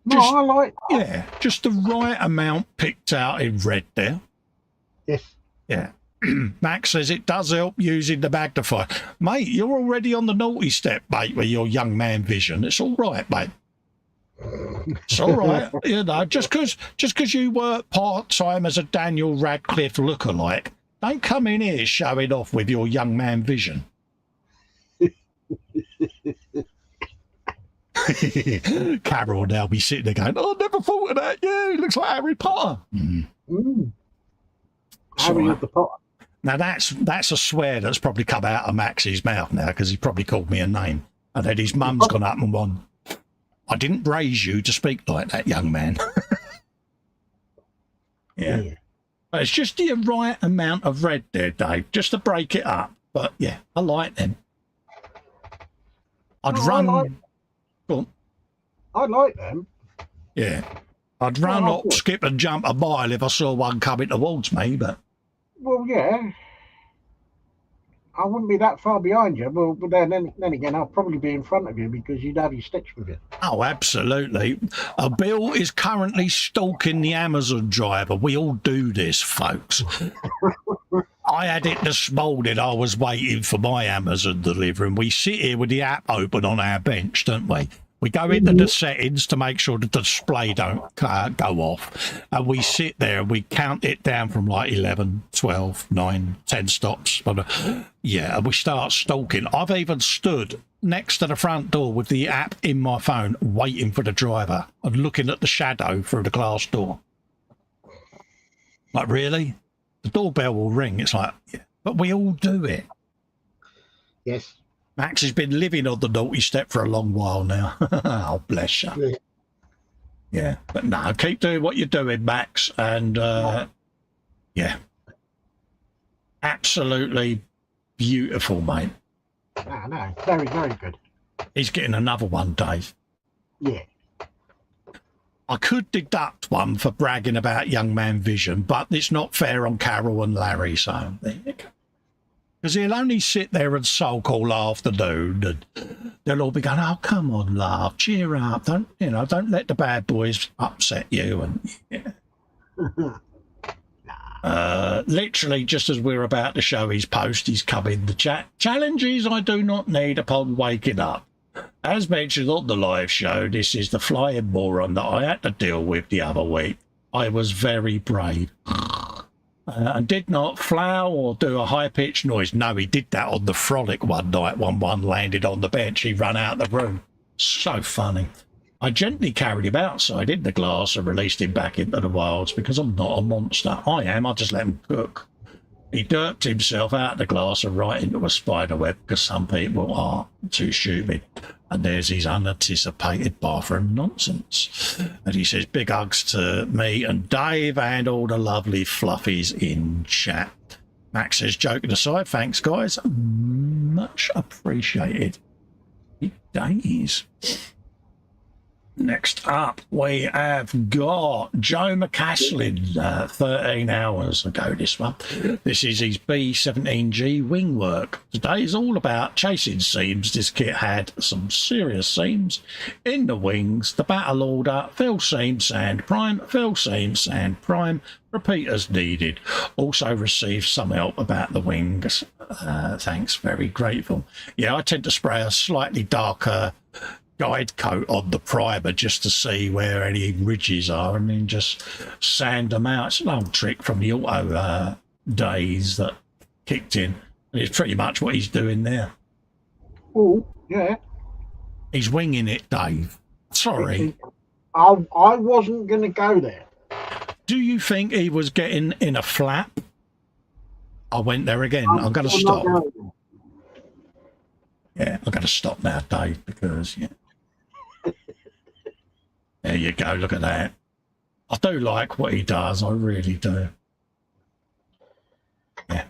No, I like that. Yeah, just the right amount picked out in red there. Yes. Yeah. Max says it does help using the magnifier. Mate, you're already on the naughty step, mate, with your young man vision. It's all right, mate. It's all right, you know. Just because you work part time as a Daniel Radcliffe lookalike, don't come in here showing off with your young man vision. Carol now be sitting there going, "Oh, I never thought of that. Yeah, he looks like Harry Potter." Harry of the Potter. Now that's a swear that's probably come out of Max's mouth now because he probably called me a name, and then his mum's gone up and gone, "I didn't raise you to speak like that, young man." Yeah. But it's just the right amount of red there, Dave, just to break it up. But yeah, I like them. I'd run. Go on. I like them. Yeah. I'd run, hop, skip and jump a mile if I saw one coming towards me, but... Well, yeah. I wouldn't be that far behind you. Well, but then again, I'll probably be in front of you because you'd have your sticks with you. Oh, absolutely. Bill is currently stalking the Amazon driver. We all do this, folks. I had it this morning. I was waiting for my Amazon delivery, and we sit here with the app open on our bench, don't we? We go into the settings to make sure the display don't go off. And we sit there and we count it down from like 11, 12, 9, 10 stops. Yeah, and we start stalking. I've even stood next to the front door with the app in my phone waiting for the driver and looking at the shadow through the glass door. Like, really? The doorbell will ring. It's like, yeah. But we all do it. Yes. Max has been living on the naughty step for a long while now. Oh, bless you. Yeah, but no, keep doing what you're doing, Max. And, yeah. Absolutely beautiful, mate. No, very, very good. He's getting another one, Dave. Yeah. I could deduct one for bragging about young man vision, but it's not fair on Carol and Larry, so there you go. Because he'll only sit there and sulk all afternoon, and they'll all be going, "Oh, come on, love, cheer up! Don't let the bad boys upset you." And yeah. Literally, just as we're about to show his post, he's come in the chat. Challenges I do not need upon waking up. As mentioned on the live show, this is the flying moron that I had to deal with the other week. I was very brave. And did not flow or do a high-pitched noise. No, he did that on the frolic one night when one landed on the bench. He ran out of the room. So funny. I gently carried him outside in the glass and released him back into the wilds because I'm not a monster. I just let him cook. He derped himself out of the glass and right into a spider web because some people are too stupid. And there's his unanticipated bathroom nonsense. And he says, big hugs to me and Dave and all the lovely fluffies in chat. Max says, joking aside, thanks, guys. Much appreciated. Big days. Next up, we have got Joe McCaslin, 13 hours ago this one. This is his B-17G wing work. Today is all about chasing seams. This kit had some serious seams in the wings. The battle order, fill seam, sand, prime, fill seam, sand, prime, repeat as needed. Also received some help about the wings. Thanks, very grateful. Yeah, I tend to spray a slightly darker guide coat on the primer just to see where any ridges are and then just sand them out. It's an old trick from the auto days that kicked in, and it's pretty much what he's doing there. Oh, yeah. He's winging it, Dave. Sorry. I wasn't going to go there. Do you think he was getting in a flap? I went there again. I'm going to stop. Yeah, I'm going to stop now, Dave, because, yeah. There you go, look at that. I do like what he does, I really do. Yeah.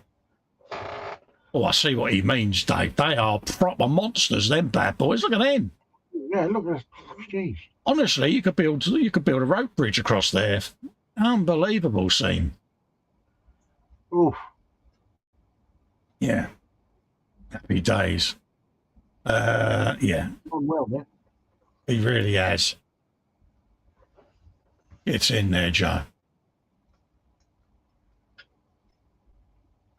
Oh, I see what he means, Dave. They are proper monsters, them bad boys. Look at them. Yeah, look at this. Jeez. Honestly, you could build a rope bridge across there. Unbelievable scene. Oof. Yeah. Happy days. Yeah. Done well there. He really has. It's in there, Joe.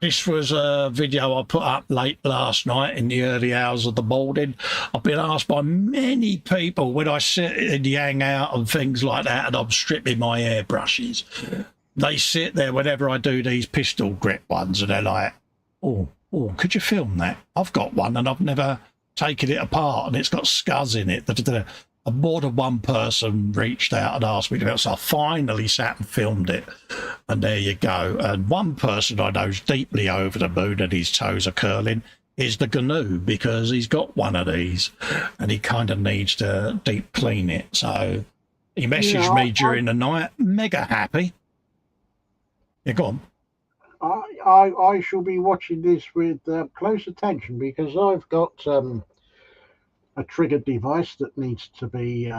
This was a video I put up late last night in the early hours of the morning. I've been asked by many people when I sit in the hangout and things like that and I'm stripping my airbrushes. They sit there whenever I do these pistol grip ones and they're like, oh, could you film that? I've got one and I've never taken it apart and it's got scuzz in it. And more than one person reached out and asked me to do it, so I finally sat and filmed it. And there you go. And one person I know is deeply over the moon and his toes are curling is the GNU, because he's got one of these and he kind of needs to deep clean it. So he messaged me during the night, mega happy. Yeah, go on. I shall be watching this with close attention because I've got a trigger device that needs to be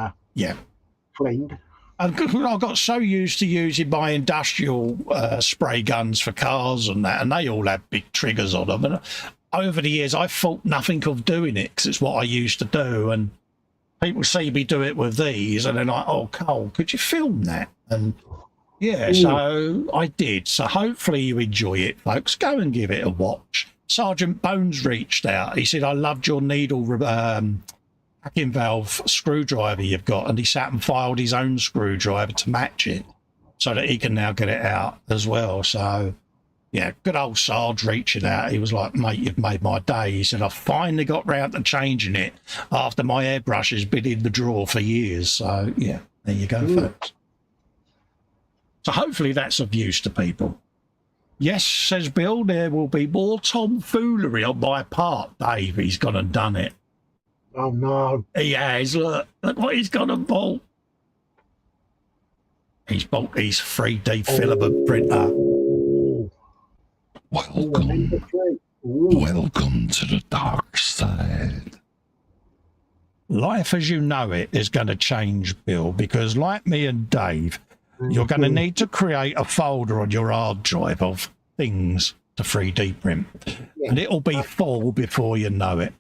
cleaned. I got so used to using my industrial spray guns for cars and that, and they all have big triggers on them. And over the years, I thought nothing of doing it because it's what I used to do. And people see me do it with these, and they're like, "Oh, Cole, could you film that?" And yeah, so I did. So hopefully you enjoy it, folks. Go and give it a watch. Sergeant Bones reached out. He said, I loved your needle packing valve screwdriver you've got. And he sat and filed his own screwdriver to match it so that he can now get it out as well. So, yeah, good old Sarge reaching out. He was like, mate, you've made my day. He said, I finally got round to changing it after my airbrush has been in the drawer for years. So, yeah, there you go, folks. So hopefully that's of use to people. Yes, says Bill, there will be more tomfoolery on my part, Dave. He's gone and done it. Oh, no. He has. Look what he's gone and bought. He's bought his 3D filament printer. Welcome to the dark side. Life as you know it is going to change, Bill, because like me and Dave, you're going to need to create a folder on your hard drive of things to 3D print. Yeah. And it'll be full before you know it.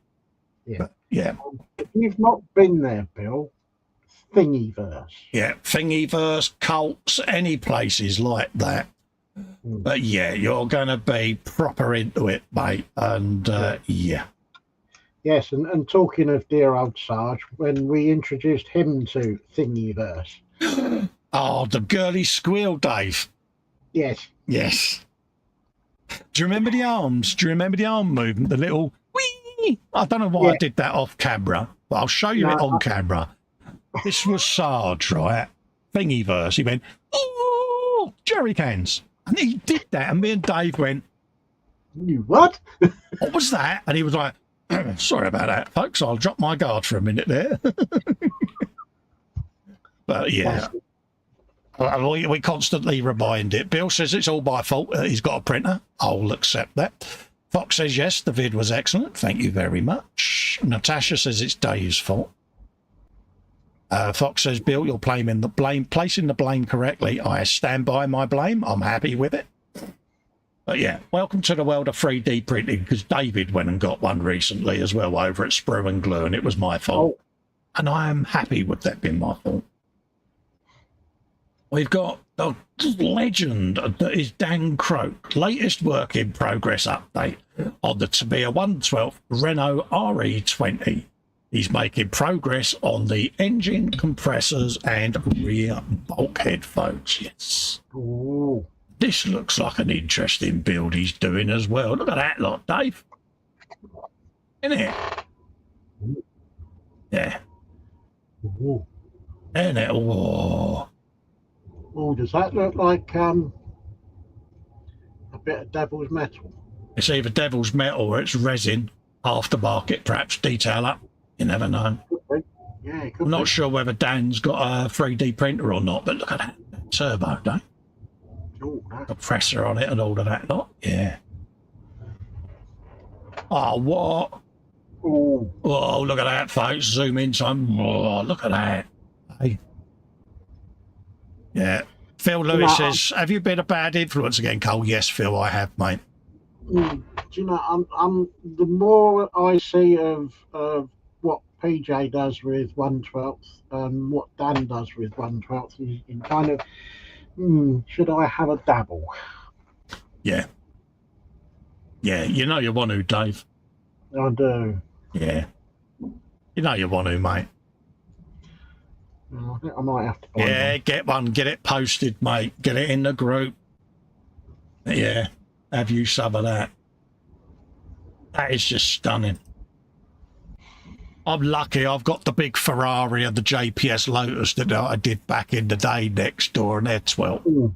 Yeah. But, yeah. If you've not been there, Bill, Thingiverse. Yeah, Thingiverse, Cults, any places like that. But yeah, you're going to be proper into it, mate. And yeah. Yes, and talking of dear old Sarge, when we introduced him to Thingiverse. Oh, the girly squeal, Dave. Yes. Yes. Do you remember the arms? Do you remember the arm movement? The little whee? I don't know why I did that off camera, but I'll show you it on camera. This was Sarge, right? Thingiverse. He went, ooh, jerry cans. And he did that, and me and Dave went, you what? What was that? And he was like, sorry about that, folks. I'll drop my guard for a minute there. But yeah. We constantly remind it. Bill says it's all my fault. He's got a printer. I'll accept that. Fox says, yes, the vid was excellent. Thank you very much. Natasha says it's Dave's fault. Fox says, Bill, you're placing the blame correctly. I stand by my blame. I'm happy with it. But yeah, welcome to the world of 3D printing, because David went and got one recently as well over at Sprue and Glue, and it was my fault. Oh. And I am happy with that being my fault. We've got the legend that is Dan Croak, latest work in progress update on the Tamiya 112 Renault RE20. He's making progress on the engine, compressors, and rear bulkhead, folks. Yes. Ooh. This looks like an interesting build he's doing as well. Look at that lot, Dave. Isn't it? Yeah. Ooh. Isn't it? Whoa. Oh, does that look like a bit of devil's metal? It's either devil's metal or it's resin, aftermarket, perhaps detail up. You never know. Yeah, it could I'm not sure whether Dan's got a 3D printer or not, but look at that turbo, don't you? Compressor on it and all of that lot. Yeah. Oh, what? Ooh. Oh, look at that, folks. Zoom in some. Oh, look at that. Hey. Yeah. Phil Lewis says, have you been a bad influence again, Cole? Yes, Phil, I have, mate. Do you know, I'm the more I see of what PJ does with 1/12 and what Dan does with 1/12, in kind of, should I have a dabble? Yeah. Yeah, you know you want to, Dave. I do. Yeah. You know you want to, mate. I think I might have to buy Yeah, one. get one. Get it posted, mate. Get it in the group. Yeah. Have you some of that? That is just stunning. I'm lucky I've got the big Ferrari and the JPS Lotus that I did back in the day next door, and they're 12. Ooh.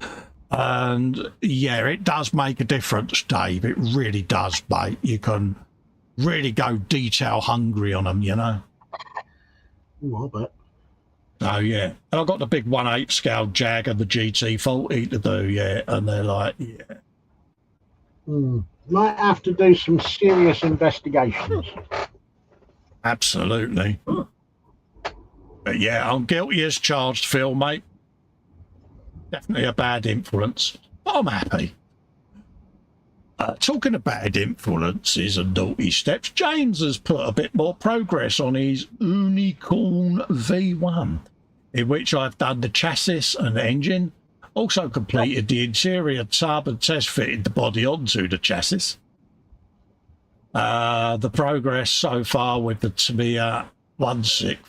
And yeah, it does make a difference, Dave. It really does, mate. You can really go detail hungry on them, you know. Ooh, I bet. So yeah, and I've got the big 1/8 scale Jag and the GT40 to do, yeah, and they're like, yeah. Might have to do some serious investigations. Absolutely. But yeah, I'm guilty as charged, Phil, mate. Definitely a bad influence. But I'm happy. Talking of bad influences and naughty steps, James has put a bit more progress on his Unicorn V1, in which I've done the chassis and engine, also completed the interior tub and test fitted the body onto the chassis. The progress so far with the Tamiya 1/6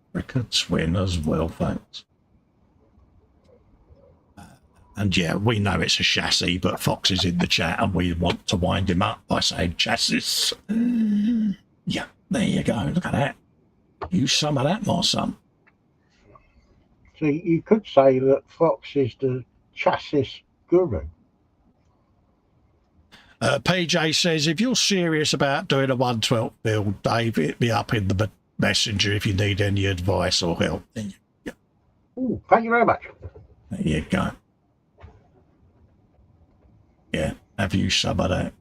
Africa Twin as well, thanks. And yeah, we know it's a chassis, but Fox is in the chat and we want to wind him up by saying chassis. Yeah, there you go. Look at that. Use some of that, my son. So you could say that Fox is the chassis guru. PJ says, if you're serious about doing a 112 build, Dave, hit me up in the messenger if you need any advice or help. Ooh, thank you very much. There you go. Yeah, have you some of that?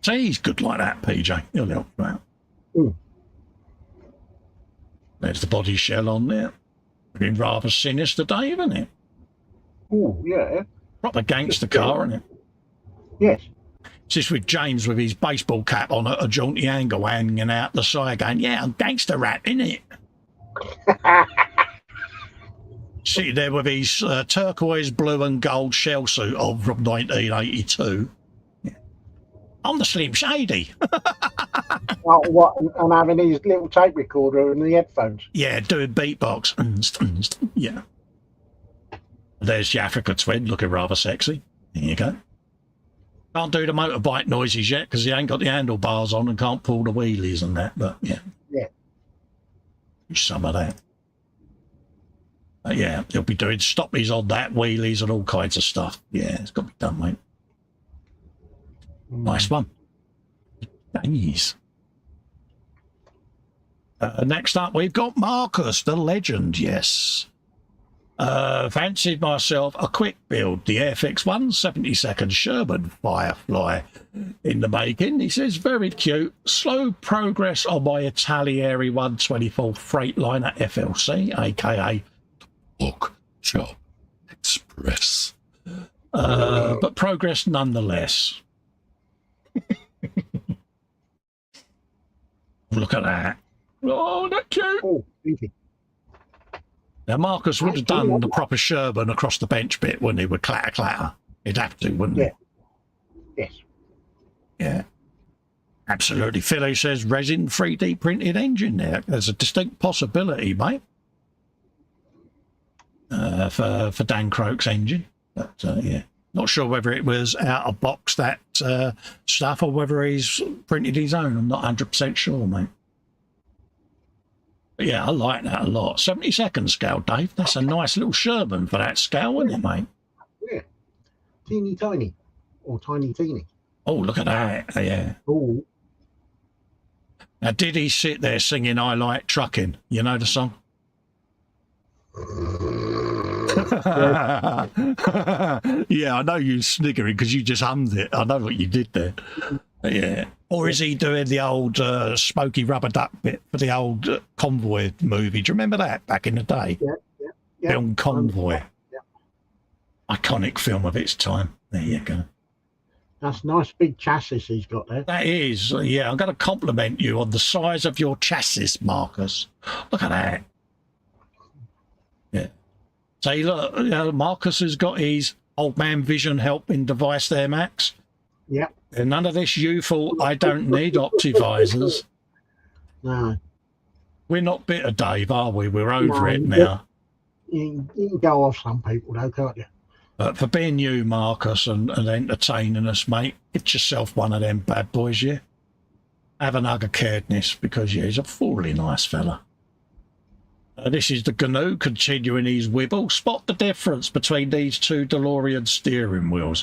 See, he's good like that, PJ. He'll help you out. Ooh. There's the body shell on there. Looking rather sinister, Dave, isn't it? Ooh, yeah. Proper gangster car, isn't it? Yes. It's just with James with his baseball cap on at a jaunty angle hanging out the side going, yeah, I'm gangster rat, innit? Sitting there with his turquoise blue and gold shell suit on from 1982. Yeah. I'm the Slim Shady. Oh, what? And having his little tape recorder and the headphones. Yeah, doing beatbox. Yeah. There's the Africa Twin looking rather sexy. There you go. Can't do the motorbike noises yet because he ain't got the handlebars on and can't pull the wheelies and that, but yeah. Yeah. Some of that. Yeah, he'll be doing stoppies on that, wheelies and all kinds of stuff. Yeah, it's got to be done, mate. Nice one. Thanks. Next up, we've got Marcus, the legend, yes. Fancied myself a quick build, the Airfix 172nd Sherman Firefly in the making. He says, very cute, slow progress on my Italieri 124 Freightliner FLC, aka Book Shop Express. But progress nonetheless. Look at that. Oh, that's cute. Oh, easy. Now, Marcus would have done the proper Sherman across the bench bit, wouldn't he, with clatter clatter? He'd have to, wouldn't he? Yes. Yeah. Absolutely. Philly says resin 3D printed engine there. There's a distinct possibility, mate, for Dan Croak's engine. But, yeah. Not sure whether it was out of box, that stuff, or whether he's printed his own. I'm not 100% sure, mate. But yeah, I like that a lot. 72nd scale, Dave. That's a nice little Sherman for that scale, isn't it, mate? Yeah. Teeny tiny. Or tiny teeny. Oh, look at that. Yeah. Oh. Now, did he sit there singing I Like Trucking? You know the song? Yeah, I know you sniggering because you just hummed it. I know what you did there. Yeah. Or is he doing the old Smoky Rubber Duck bit for the old Convoy movie? Do you remember that back in the day? Yeah. Film Convoy. Yeah. Iconic film of its time. There you go. That's nice big chassis he's got there. That is. Yeah, I'm going to compliment you on the size of your chassis, Marcus. Look at that. Yeah. So look, Marcus has got his Old man vision helping device there, Max. Yeah. And none of this youthful, I don't need optivisors. No. We're not bitter, Dave, are we? We're over No, it now. You can go off some people, though, can't you? But for being you, Marcus, and entertaining us, mate, get yourself one of them bad boys, yeah? Have an hug of caredness, because, yeah, he's a fully nice fella. This is the GNU continuing his wibble. Spot the difference between these two DeLorean steering wheels.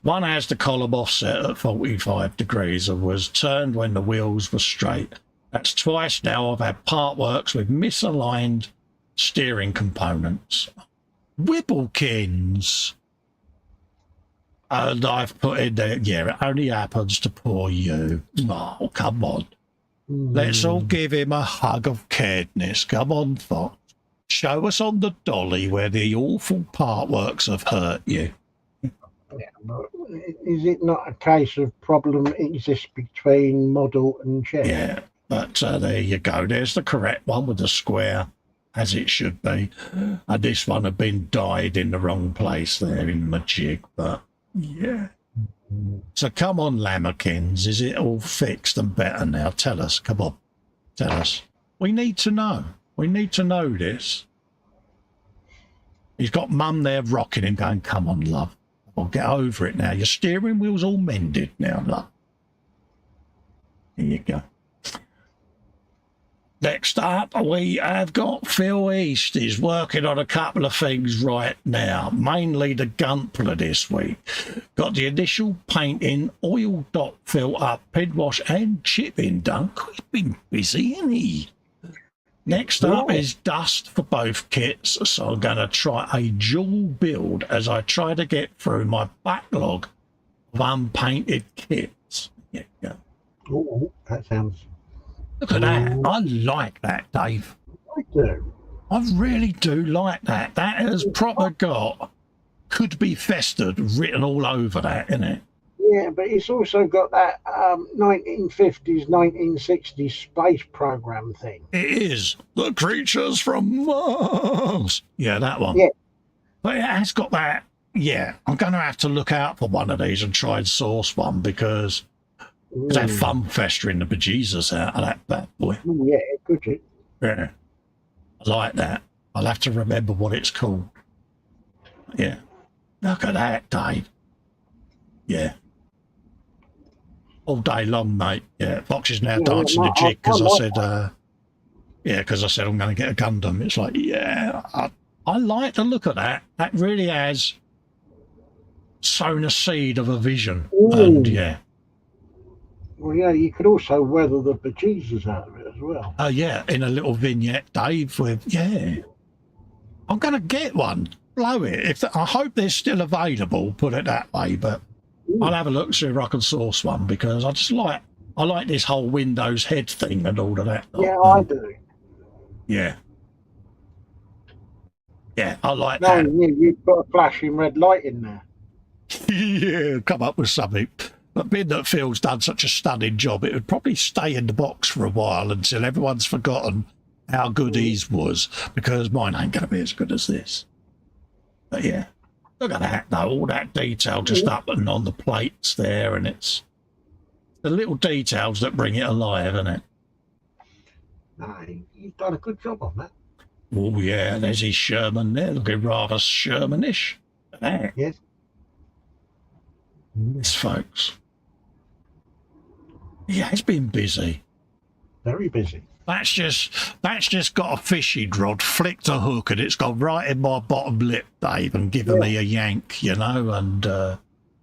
One has the column offset at 45 degrees and was turned when the wheels were straight. That's twice now I've had part works with misaligned steering components. Wibblekins. And I've put in there, yeah, it only happens to poor you. Oh, come on. Let's all give him a hug of caredness. Come on, Fox. Show us on the dolly where the awful part works have hurt you. Yeah, but is it not a case of problem exists between model and chair? Yeah, but there you go. There's the correct one with the square, as it should be. And this one had been dyed in the wrong place there in the jig, but yeah. So come on, Lammerkins, is it all fixed and better now? Tell us, come on, tell us. We need to know. We need to know this. He's got Mum there rocking him going, come on, love. Well, get over it now. Your steering wheel's all mended now, love. Here you go. Next up, we have got Phil East. He's working on a couple of things right now, mainly the Gunpla this week. Got the initial painting, oil dot fill up, pin wash and chipping done. He's been busy, isn't he? Next up is dust for both kits, so I'm going to try a dual build as I try to get through my backlog of unpainted kits. There you go. Oh, that sounds... Look at that. I like that, Dave. I do. I really do like that. That has proper got could be festered written all over that, isn't it? Yeah, but it's also got that 1950s, 1960s space program thing. It is. The creatures from Mars. Yeah, that one. Yeah. But it has got that. Yeah, I'm going to have to look out for one of these and try and source one because it's had fun festering the bejesus out of that bad boy. Yeah, could you? Yeah. I like that. I'll have to remember what it's called. Yeah. Look at that, Dave. Yeah. All day long, mate. Yeah. Fox is now dancing the jig because I said, because I said I'm going to get a Gundam. It's like, yeah, I like the look of that. That really has sown a seed of a vision. And yeah. Well, yeah, you could also weather the bejesus out of it as well. Oh, yeah, in a little vignette, Dave, with, yeah. I'm going to get one. Blow it. I hope they're still available, put it that way, but I'll have a look, see if I can source one, because I like this whole Windows head thing and all of that. Yeah, I do. Yeah. Yeah, I like that. You've got a flashing red light in there. Yeah, come up with something. But being that Phil's done such a stunning job, it would probably stay in the box for a while until everyone's forgotten how good his was, because mine ain't going to be as good as this. But yeah, look at that though, all that detail just up and on the plates there, and it's the little details that bring it alive, isn't it? No, you've done a good job on that. Oh yeah, there's his Sherman there, looking rather Shermanish. There. Yes. Yes, folks. Yeah, it's been busy. Very busy. That's just got a fishing rod, flicked a hook, and it's gone right in my bottom lip, Dave, and given me a yank, you know, and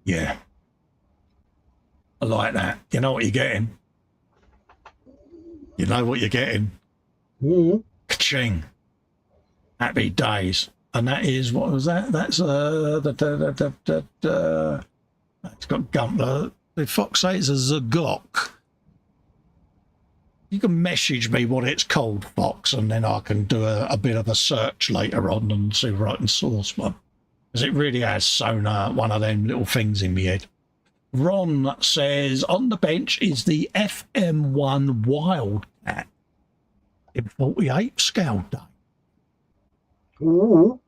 yeah. I like that. You know what you're getting? You know what you're getting? Ka-ching. Happy days. And that is, what was that? That's it's got Gunpla. The Fox say it's a Zagok. You can message me what it's called, Fox, and then I can do a bit of a search later on and see where I can source one. Because it really has sewn one of them little things in my head. Ron says, on the bench is the FM1 Wildcat in 48 scale day. Ooh.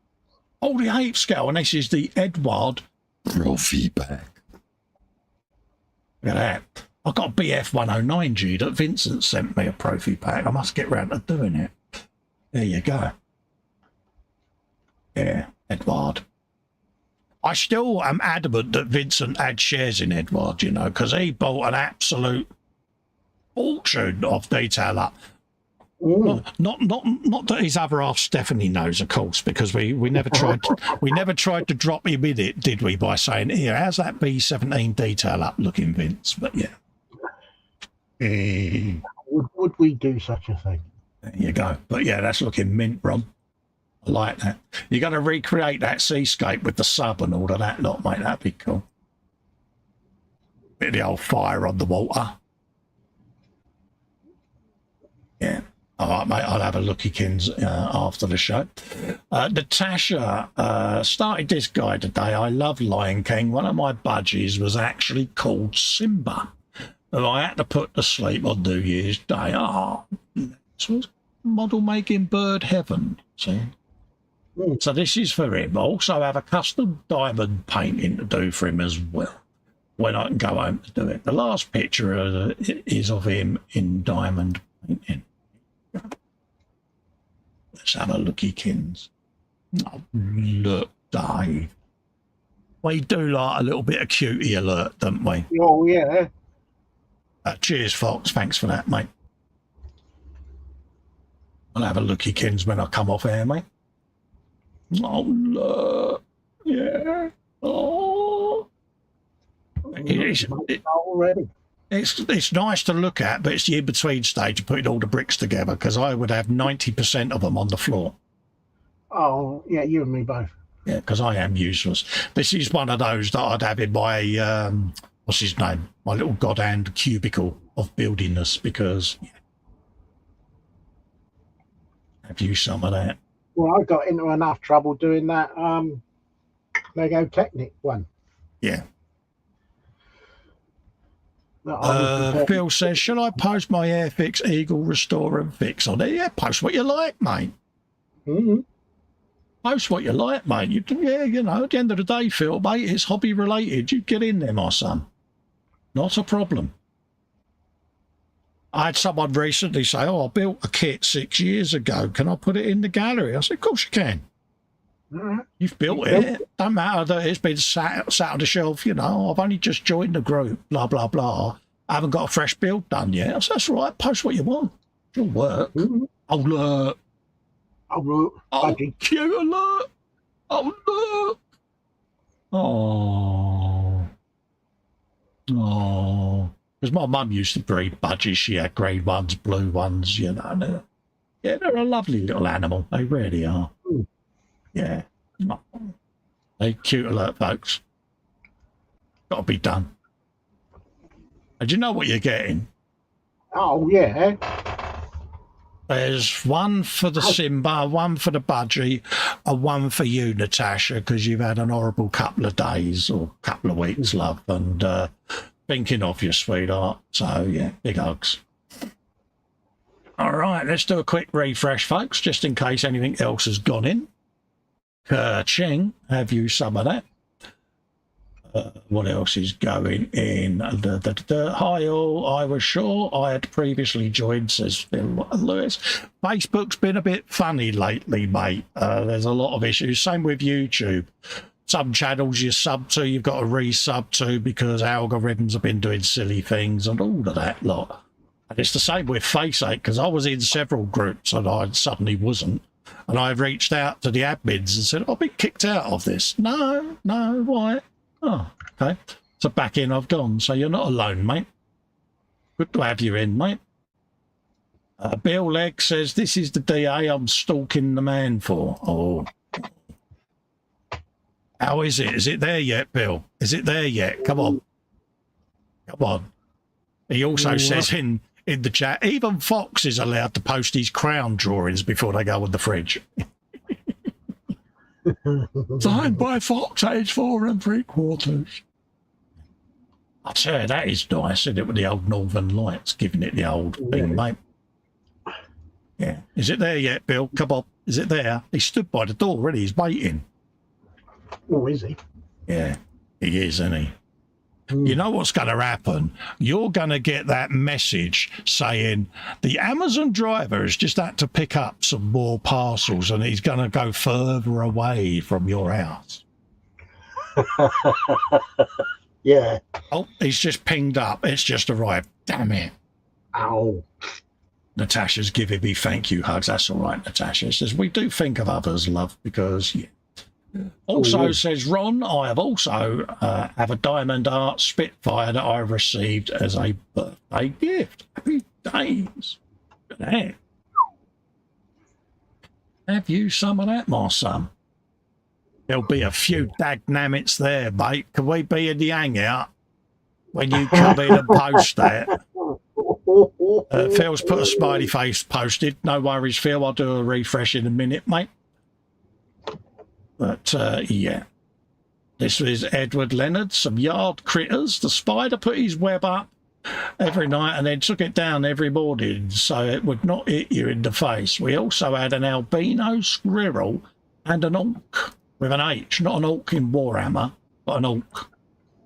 Oh, the 8th scale, and this is the Edward Trophy Pack. Look at that. I've got a BF 109G that Vincent sent me a Trophy Pack. I must get round to doing it. There you go. Yeah, Edward. I still am adamant that Vincent had shares in Edward, you know, because he bought an absolute fortune of detail up. Not that his other half Stephanie knows, of course, because we never tried to drop him in it, did we? By saying, here, how's that B17 detail up looking, Vince? But yeah, would we do such a thing? There you go. But yeah, that's looking mint, Ron. I like that. You're going to recreate that seascape with the sub and all of that lot, mate. That'd be cool. Bit of the old fire on the water. Yeah. All right, mate. I'll have a lookykins after the show. Natasha started this guy today. I love Lion King. One of my budgies was actually called Simba, who I had to put to sleep on New Year's Day. Oh, this was model making bird heaven. See? So this is for him. I also have a custom diamond painting to do for him as well when I can go home to do it. The last picture is of him in diamond painting. Let's have a lookykins. Oh, look, Dave. We do like a little bit of cutie alert, don't we? Oh, yeah. Cheers, Fox. Thanks for that, mate. I'll have a lookykins when I come off air, mate. Oh, look. Yeah. Oh. It's nice to look at, but it's the in-between stage of putting all the bricks together, because I would have 90% of them on the floor. Oh, yeah, you and me both. Yeah, because I am useless. This is one of those that I'd have in my, what's his name? My little god-hand cubicle of buildingness, because... Yeah. Have you some of that? Well, I got into enough trouble doing that Lego Technic one. Yeah. Phil says, shall I post my Airfix Eagle Restore and Fix on it? Yeah, post what you like, mate. Post what you like, mate. Yeah, you know, at the end of the day, Phil, mate, it's hobby related. You get in there, my son. Not a problem. I had someone recently say, I built a kit 6 years ago. Can I put it in the gallery? I said, of course you can. You've built it. Don't matter that it's been sat on the shelf, you know. I've only just joined the group, blah, blah, blah. I haven't got a fresh build done yet. I said, that's right. Post what you want. It'll work. Oh, look. Oh, look. Oh, cute, look. Oh, look. Oh. Oh. Because my mum used to breed budgies. She had grey ones, blue ones, you know. Yeah, they're a lovely little animal. They really are. Yeah. Hey, cute alert, folks. Got to be done. And you know what you're getting? Oh, yeah. There's one for the Simba, one for the budgie, and one for you, Natasha, because you've had an horrible couple of days or couple of weeks, love, and thinking of you, sweetheart. So, yeah, big hugs. All right, let's do a quick refresh, folks, just in case anything else has gone in. Ka-ching, have you some of that? What else is going in? Hi all, I was sure I had previously joined, says Phil Lewis. Facebook's been a bit funny lately, mate. There's a lot of issues. Same with YouTube. Some channels you sub to, you've got to resub to because algorithms have been doing silly things and all of that lot. And it's the same with FaceAche, because I was in several groups and I suddenly wasn't. And I reached out to the admins and said, I've been kicked out of this. No, why? Oh, okay. So back in I've gone. So you're not alone, mate. Good to have you in, mate. Bill Legg says, this is the DA I'm stalking the man for. Oh. How is it? Is it there yet, Bill? Is it there yet? Come on. Come on. He also says in the chat, even Fox is allowed to post his crown drawings before they go in the fridge. Signed by Fox, age 4 3/4. I tell you, that is nice, isn't it, with the old Northern Lights giving it the old thing, mate. Yeah. Is it there yet, Bill? Come on. Is it there? He stood by the door already. He's waiting. Oh, is he? Yeah, he is, isn't he? Mm. You know what's going to happen? You're going to get that message saying the Amazon driver has just had to pick up some more parcels and he's going to go further away from your house. Yeah. Oh, he's just pinged up. It's just arrived. Damn it. Ow. Natasha's giving me thank you hugs. That's all right, Natasha. Says, we do think of others, love, because... Yeah. Also, says Ron, I have also have a Diamond Art Spitfire that I received as a birthday gift. Happy days. Look at that. Have you some of that, my son? There'll be a few dagnammits there, mate. Can we be in the hangout when you come in and post that? Phil's put a smiley face posted. No worries, Phil. I'll do a refresh in a minute, mate. But, yeah. This is Edward Leonard, some yard critters. The spider put his web up every night and then took it down every morning so it would not hit you in the face. We also had an albino squirrel and an auk with an H, not an auk in Warhammer, but an auk.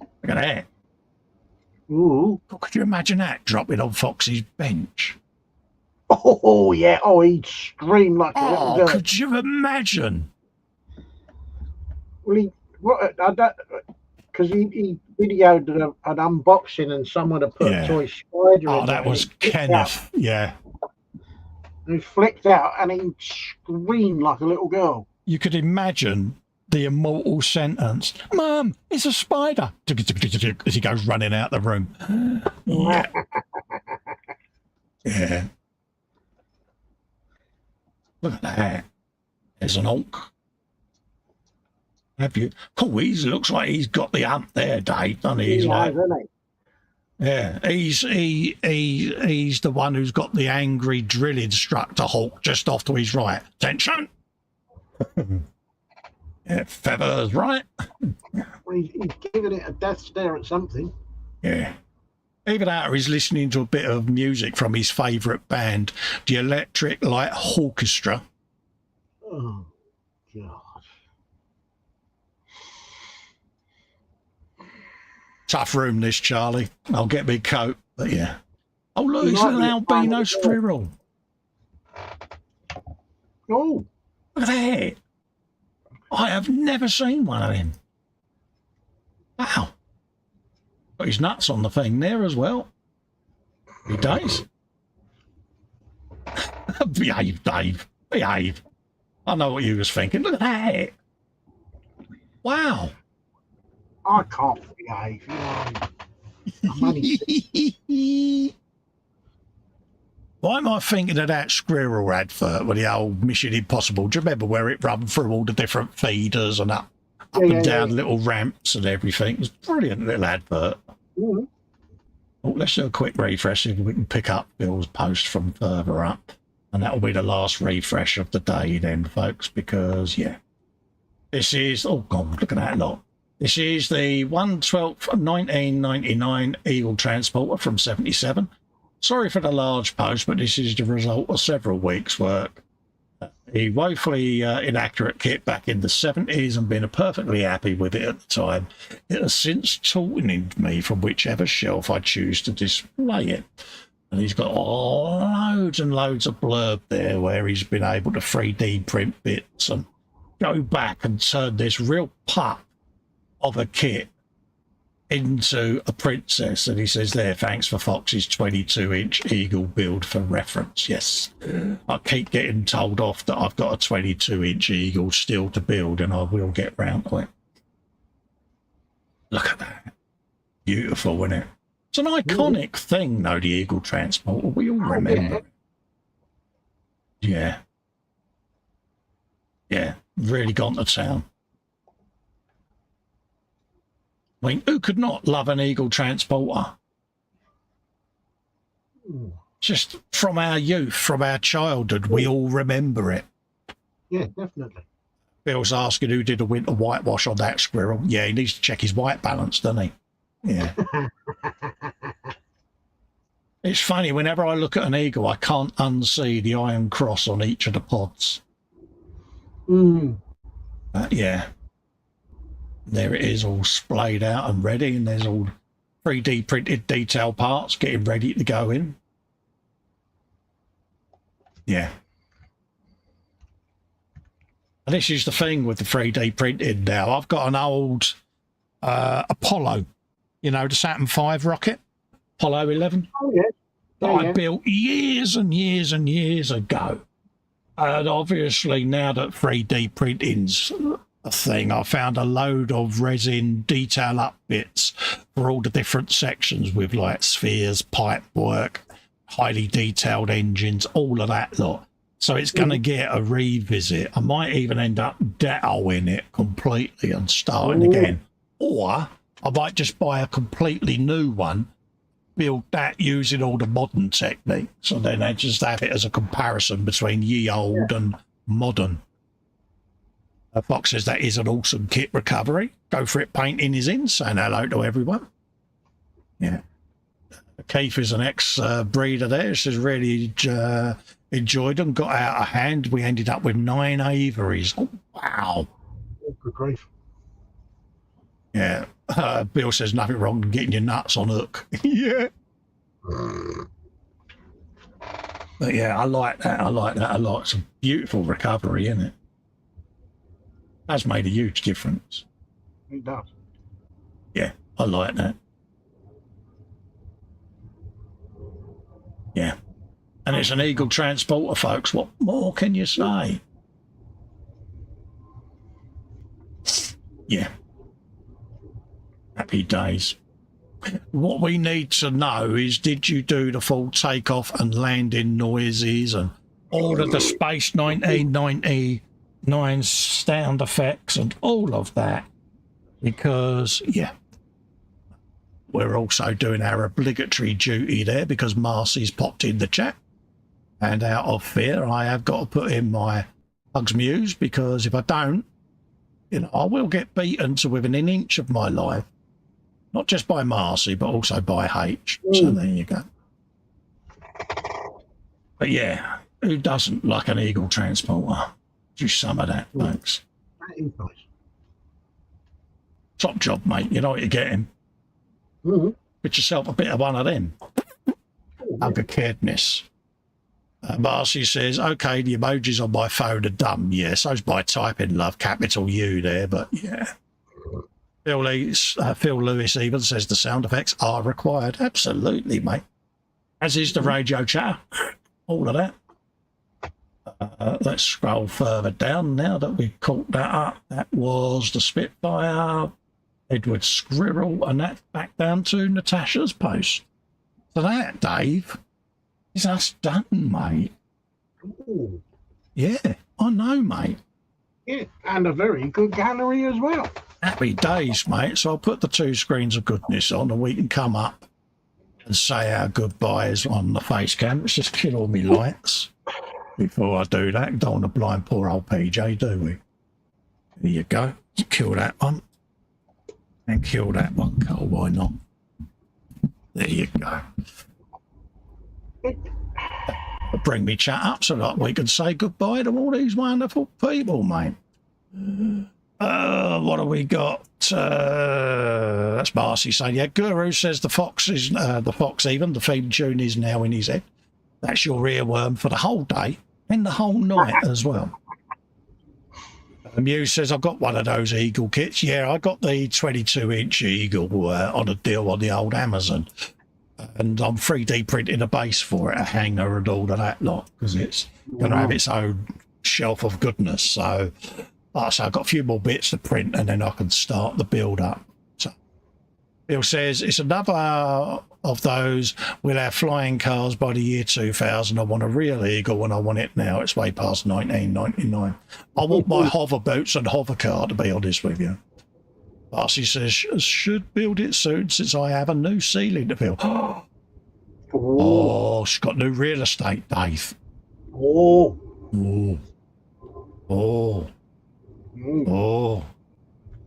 Look at that. Ooh. Could you imagine that dropping on Foxy's bench? Oh, yeah. Oh, he'd scream like a little girl. Could you imagine? Well, because he videoed an unboxing and someone had put a toy spider in. Oh, that was Kenneth. Yeah. And he flicked out and he screamed like a little girl. You could imagine the immortal sentence, Mum, it's a spider, as he goes running out the room. Yeah. Yeah. Look at that. There's an auk. Have you? Oh, he looks like he's got the hump there, Dave, doesn't he? He's like, yeah, he's the one who's got the angry drill instructor hawk just off to his right. Attention! Yeah, feathers, right? Well, he's giving it a death stare at something. Yeah. Either that or he's listening to a bit of music from his favourite band, the Electric Light Orchestra. Oh, God. Tough room, this, Charlie. I'll get me coat, but yeah. Oh, look, it's an albino squirrel. Oh. Look at that. I have never seen one of them. Wow. Got his nuts on the thing there as well. He does. Behave, Dave. Behave. I know what you was thinking. Look at that. Wow. I can't behave. You know, I'm only Why am I thinking of that squirrel advert with the old Mission Impossible? Do you remember where it ran through all the different feeders and up and down little ramps and everything? It was a brilliant little advert. Mm-hmm. Oh, let's do a quick refresh so we can pick up Bill's post from further up. And that'll be the last refresh of the day then, folks, because, yeah. This is, oh, God, look at that lot. This is the 1/12/1999 Eagle Transporter from 77. Sorry for the large post, but this is the result of several weeks' work. A woefully inaccurate kit back in the 70s and been perfectly happy with it at the time. It has since tormented me from whichever shelf I choose to display it. And he's got loads and loads of blurb there where he's been able to 3D print bits and go back and turn this real pup of a kit into a princess. And he says there, thanks for Fox's 22-inch Eagle build for reference. Yes, I keep getting told off that I've got a 22-inch Eagle still to build, and I will get round to it. Look at that. Beautiful, isn't it? It's an iconic thing, though, the Eagle Transporter. We all remember it. Yeah. Yeah, really gone to town. I mean, who could not love an Eagle Transporter? Just from our youth, from our childhood, we all remember it. Yeah, definitely. Bill's asking who did a winter whitewash on that squirrel. Yeah, he needs to check his white balance, doesn't he? Yeah. It's funny, whenever I look at an eagle, I can't unsee the iron cross on each of the pods. Yeah. There it is, all splayed out and ready, and there's all 3D printed detail parts getting ready to go in. Yeah. And this is the thing with the 3D printed now. I've got an old Apollo, you know, the Saturn V rocket, Apollo 11. Oh, yeah. That I built years and years and years ago. And obviously now that 3D printing's a thing, I found a load of resin detail up bits for all the different sections with like spheres, pipe work, highly detailed engines, all of that lot. So it's going to get a revisit. I might even end up demoing it completely and starting again. Or I might just buy a completely new one, build that using all the modern techniques, and then I just have it as a comparison between ye old and modern. Fox says that is an awesome kit recovery. Go for it, painting is in. Saying hello to everyone. Yeah. Keith is an ex-breeder there. Says really enjoyed them. Got out of hand. We ended up with 9 aviaries. Oh, wow. Good grief. Yeah. Bill says nothing wrong with getting your nuts on hook. Yeah. But yeah, I like that. I like that a lot. It's a beautiful recovery, isn't it? That's made a huge difference. It does. Yeah, I like that. Yeah. And it's an Eagle transporter, folks. What more can you say? Yeah. Happy days. What we need to know is, did you do the full takeoff and landing noises and all of the Space 1999 sound effects and all of that? Because, yeah, we're also doing our obligatory duty there because Marcy's popped in the chat. And out of fear, I have got to put in my Bugs Muse, because if I don't, you know, I will get beaten to within an inch of my life. Not just by Marcy, but also by H. So there you go. But yeah, who doesn't like an Eagle transporter? Do some of that, thanks. That is nice. Top job, mate. You know what you're getting. Get yourself a bit of one of them. Unpreparedness. Marcy says, okay, the emojis on my phone are dumb. Yeah, so's by typing, love, capital U there, but yeah. Phil Lewis even says the sound effects are required. Absolutely, mate. As is the radio chatter. All of that. Let's scroll further down now that we've caught that up. That was the Spitfire, Edward Squirrel, and that back down to Natasha's post. So that, Dave, is us done, mate. Ooh. Yeah, I know, mate. Yeah, and a very good gallery as well. Happy days, mate. So I'll put the 2 screens of goodness on and we can come up and say our goodbyes on the face cam. Let's just kill all my lights before I do that. Don't want to blind poor old PJ, do we? There you go. Kill that one. And kill that one, Cole. Why not? There you go. Bring me chat up so that we can say goodbye to all these wonderful people, mate. What have we got? That's Marcy saying, yeah, Guru says the fox even, the feed tune is now in his head. That's your earworm for the whole day and the whole night as well. Muse says, I've got one of those Eagle kits. Yeah, I got the 22-inch Eagle on a deal on the old Amazon. And I'm 3D printing a base for it, a hanger and all of that lot, because it's going to have its own shelf of goodness. So, like I say, I've got a few more bits to print and then I can start the build up. So, Bill says, it's another of those with our flying cars by the year 2000. I want a real Eagle and I want it now. It's way past 1999. I want my hover boots and hover car, to be honest with you. Darcy says, should build it soon since I have a new ceiling to build. Oh, she's got new real estate, Dave. Oh. Oh. Oh. Oh.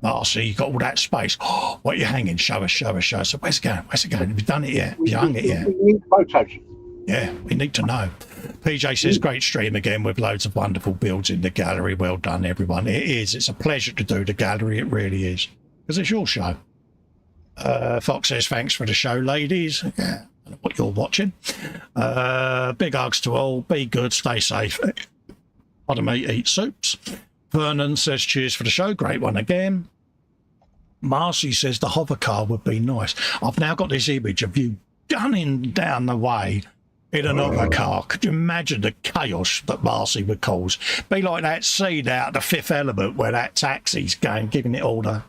Marcy, you got all that space. Oh, what are you hanging? Show us. So where's it going? Have you done it yet? Have you hung it yet? We need photos. Yeah, we need to know. PJ says, great stream again with loads of wonderful builds in the gallery. Well done, everyone. It is. It's a pleasure to do the gallery. It really is. because it's your show. Fox says, thanks for the show, ladies. Yeah, I don't know what you're watching. Big hugs to all. Be good, stay safe. Pardon me, eat soups. Vernon says, cheers for the show. Great one again. Marcy says, the hover car would be nice. I've now got this image of you gunning down the way in an hover car. Could you imagine the chaos that Marcy would cause? Be like that scene out of The Fifth Element where that taxi's going, giving it all the...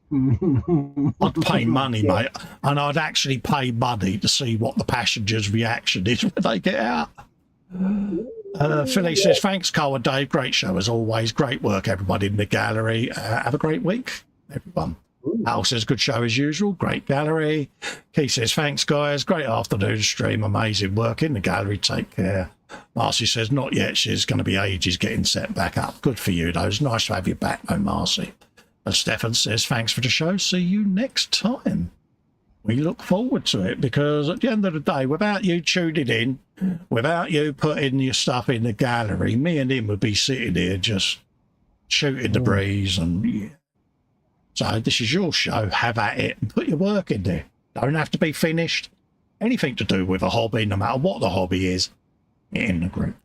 I'd pay money, mate, and I'd actually pay money to see what the passengers' reaction is when they get out. Philly says, thanks, Carl and Dave. Great show as always. Great work, everybody in the gallery. Have a great week, everyone. Al says, good show as usual. Great gallery. Keith says, thanks, guys. Great afternoon stream. Amazing work in the gallery. Take care. Marcy says, not yet. She's going to be ages getting set back up. Good for you, though. It's nice to have you back, though, Marcy. And Stefan says, thanks for the show. See you next time. We look forward to it because at the end of the day, without you tuning in, without you putting your stuff in the gallery, me and him would be sitting here just shooting the breeze. And yeah. So this is your show. Have at it and put your work in there. Don't have to be finished. Anything to do with a hobby, no matter what the hobby is, in the group.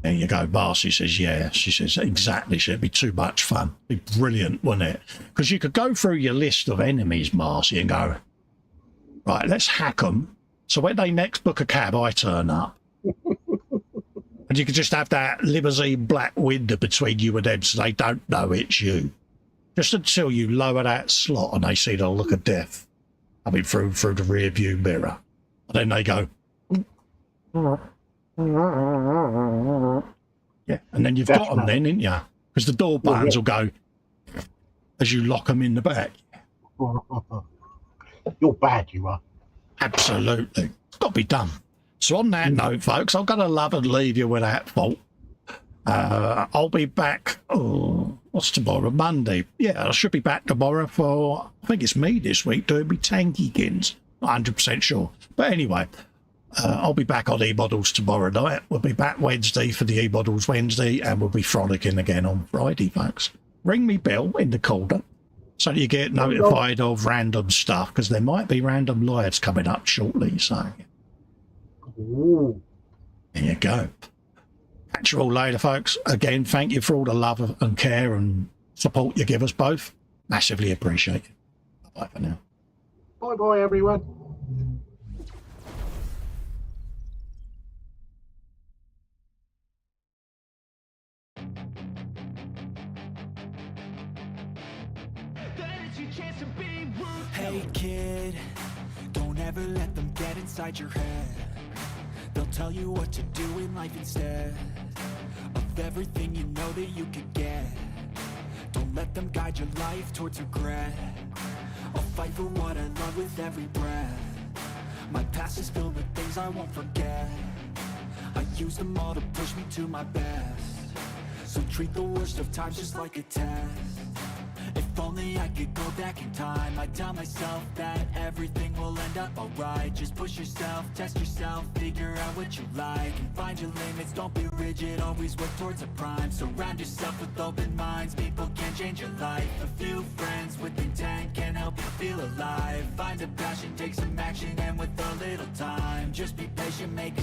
There you go. Marcy says, yeah. She says, exactly. It'd be too much fun. It'd be brilliant, wouldn't it? Because you could go through your list of enemies, Marcy, and go, right, let's hack them. So when they next book a cab, I turn up. And you could just have that limousine black window between you and them so they don't know it's you. Just until you lower that slot and they see the look of death coming through the rear view mirror. And then they go... Yeah, and then you've got them then, ain't you? Because the door buttons will go as you lock them in the back. You're bad, you are. Absolutely. It's got to be done. So on that note, folks, I'm going to love and leave you with that fault. I'll be back, what's tomorrow? Monday. Yeah, I should be back tomorrow for, I think it's me this week, doing me Tankykins. Not 100% sure. But anyway... I'll be back on E-Models tomorrow night. We'll be back Wednesday for the E-Models Wednesday, and we'll be frolicking again on Friday, folks. Ring me bell in the corner so that you get notified of random stuff, because there might be random lives coming up shortly. So, ooh. There you go. Catch you all later, folks. Again, thank you for all the love and care and support you give us both. Massively appreciate it. Bye for now. Bye-bye, everyone. Hey kid, don't ever let them get inside your head. They'll tell you what to do in life instead of everything you know that you could get. Don't let them guide your life towards regret. I'll fight for what I love with every breath. My past is filled with things I won't forget. I use them all to push me to my best. So treat the worst of times just like a test. If only I could go back in time, I'd tell myself that everything will end up alright. Just push yourself, test yourself, figure out what you like, and find your limits, don't be rigid, always work towards a prime. Surround yourself with open minds, people can change your life. A few friends with intent can help you feel alive. Find a passion, take some action, and with a little time, just be patient, make a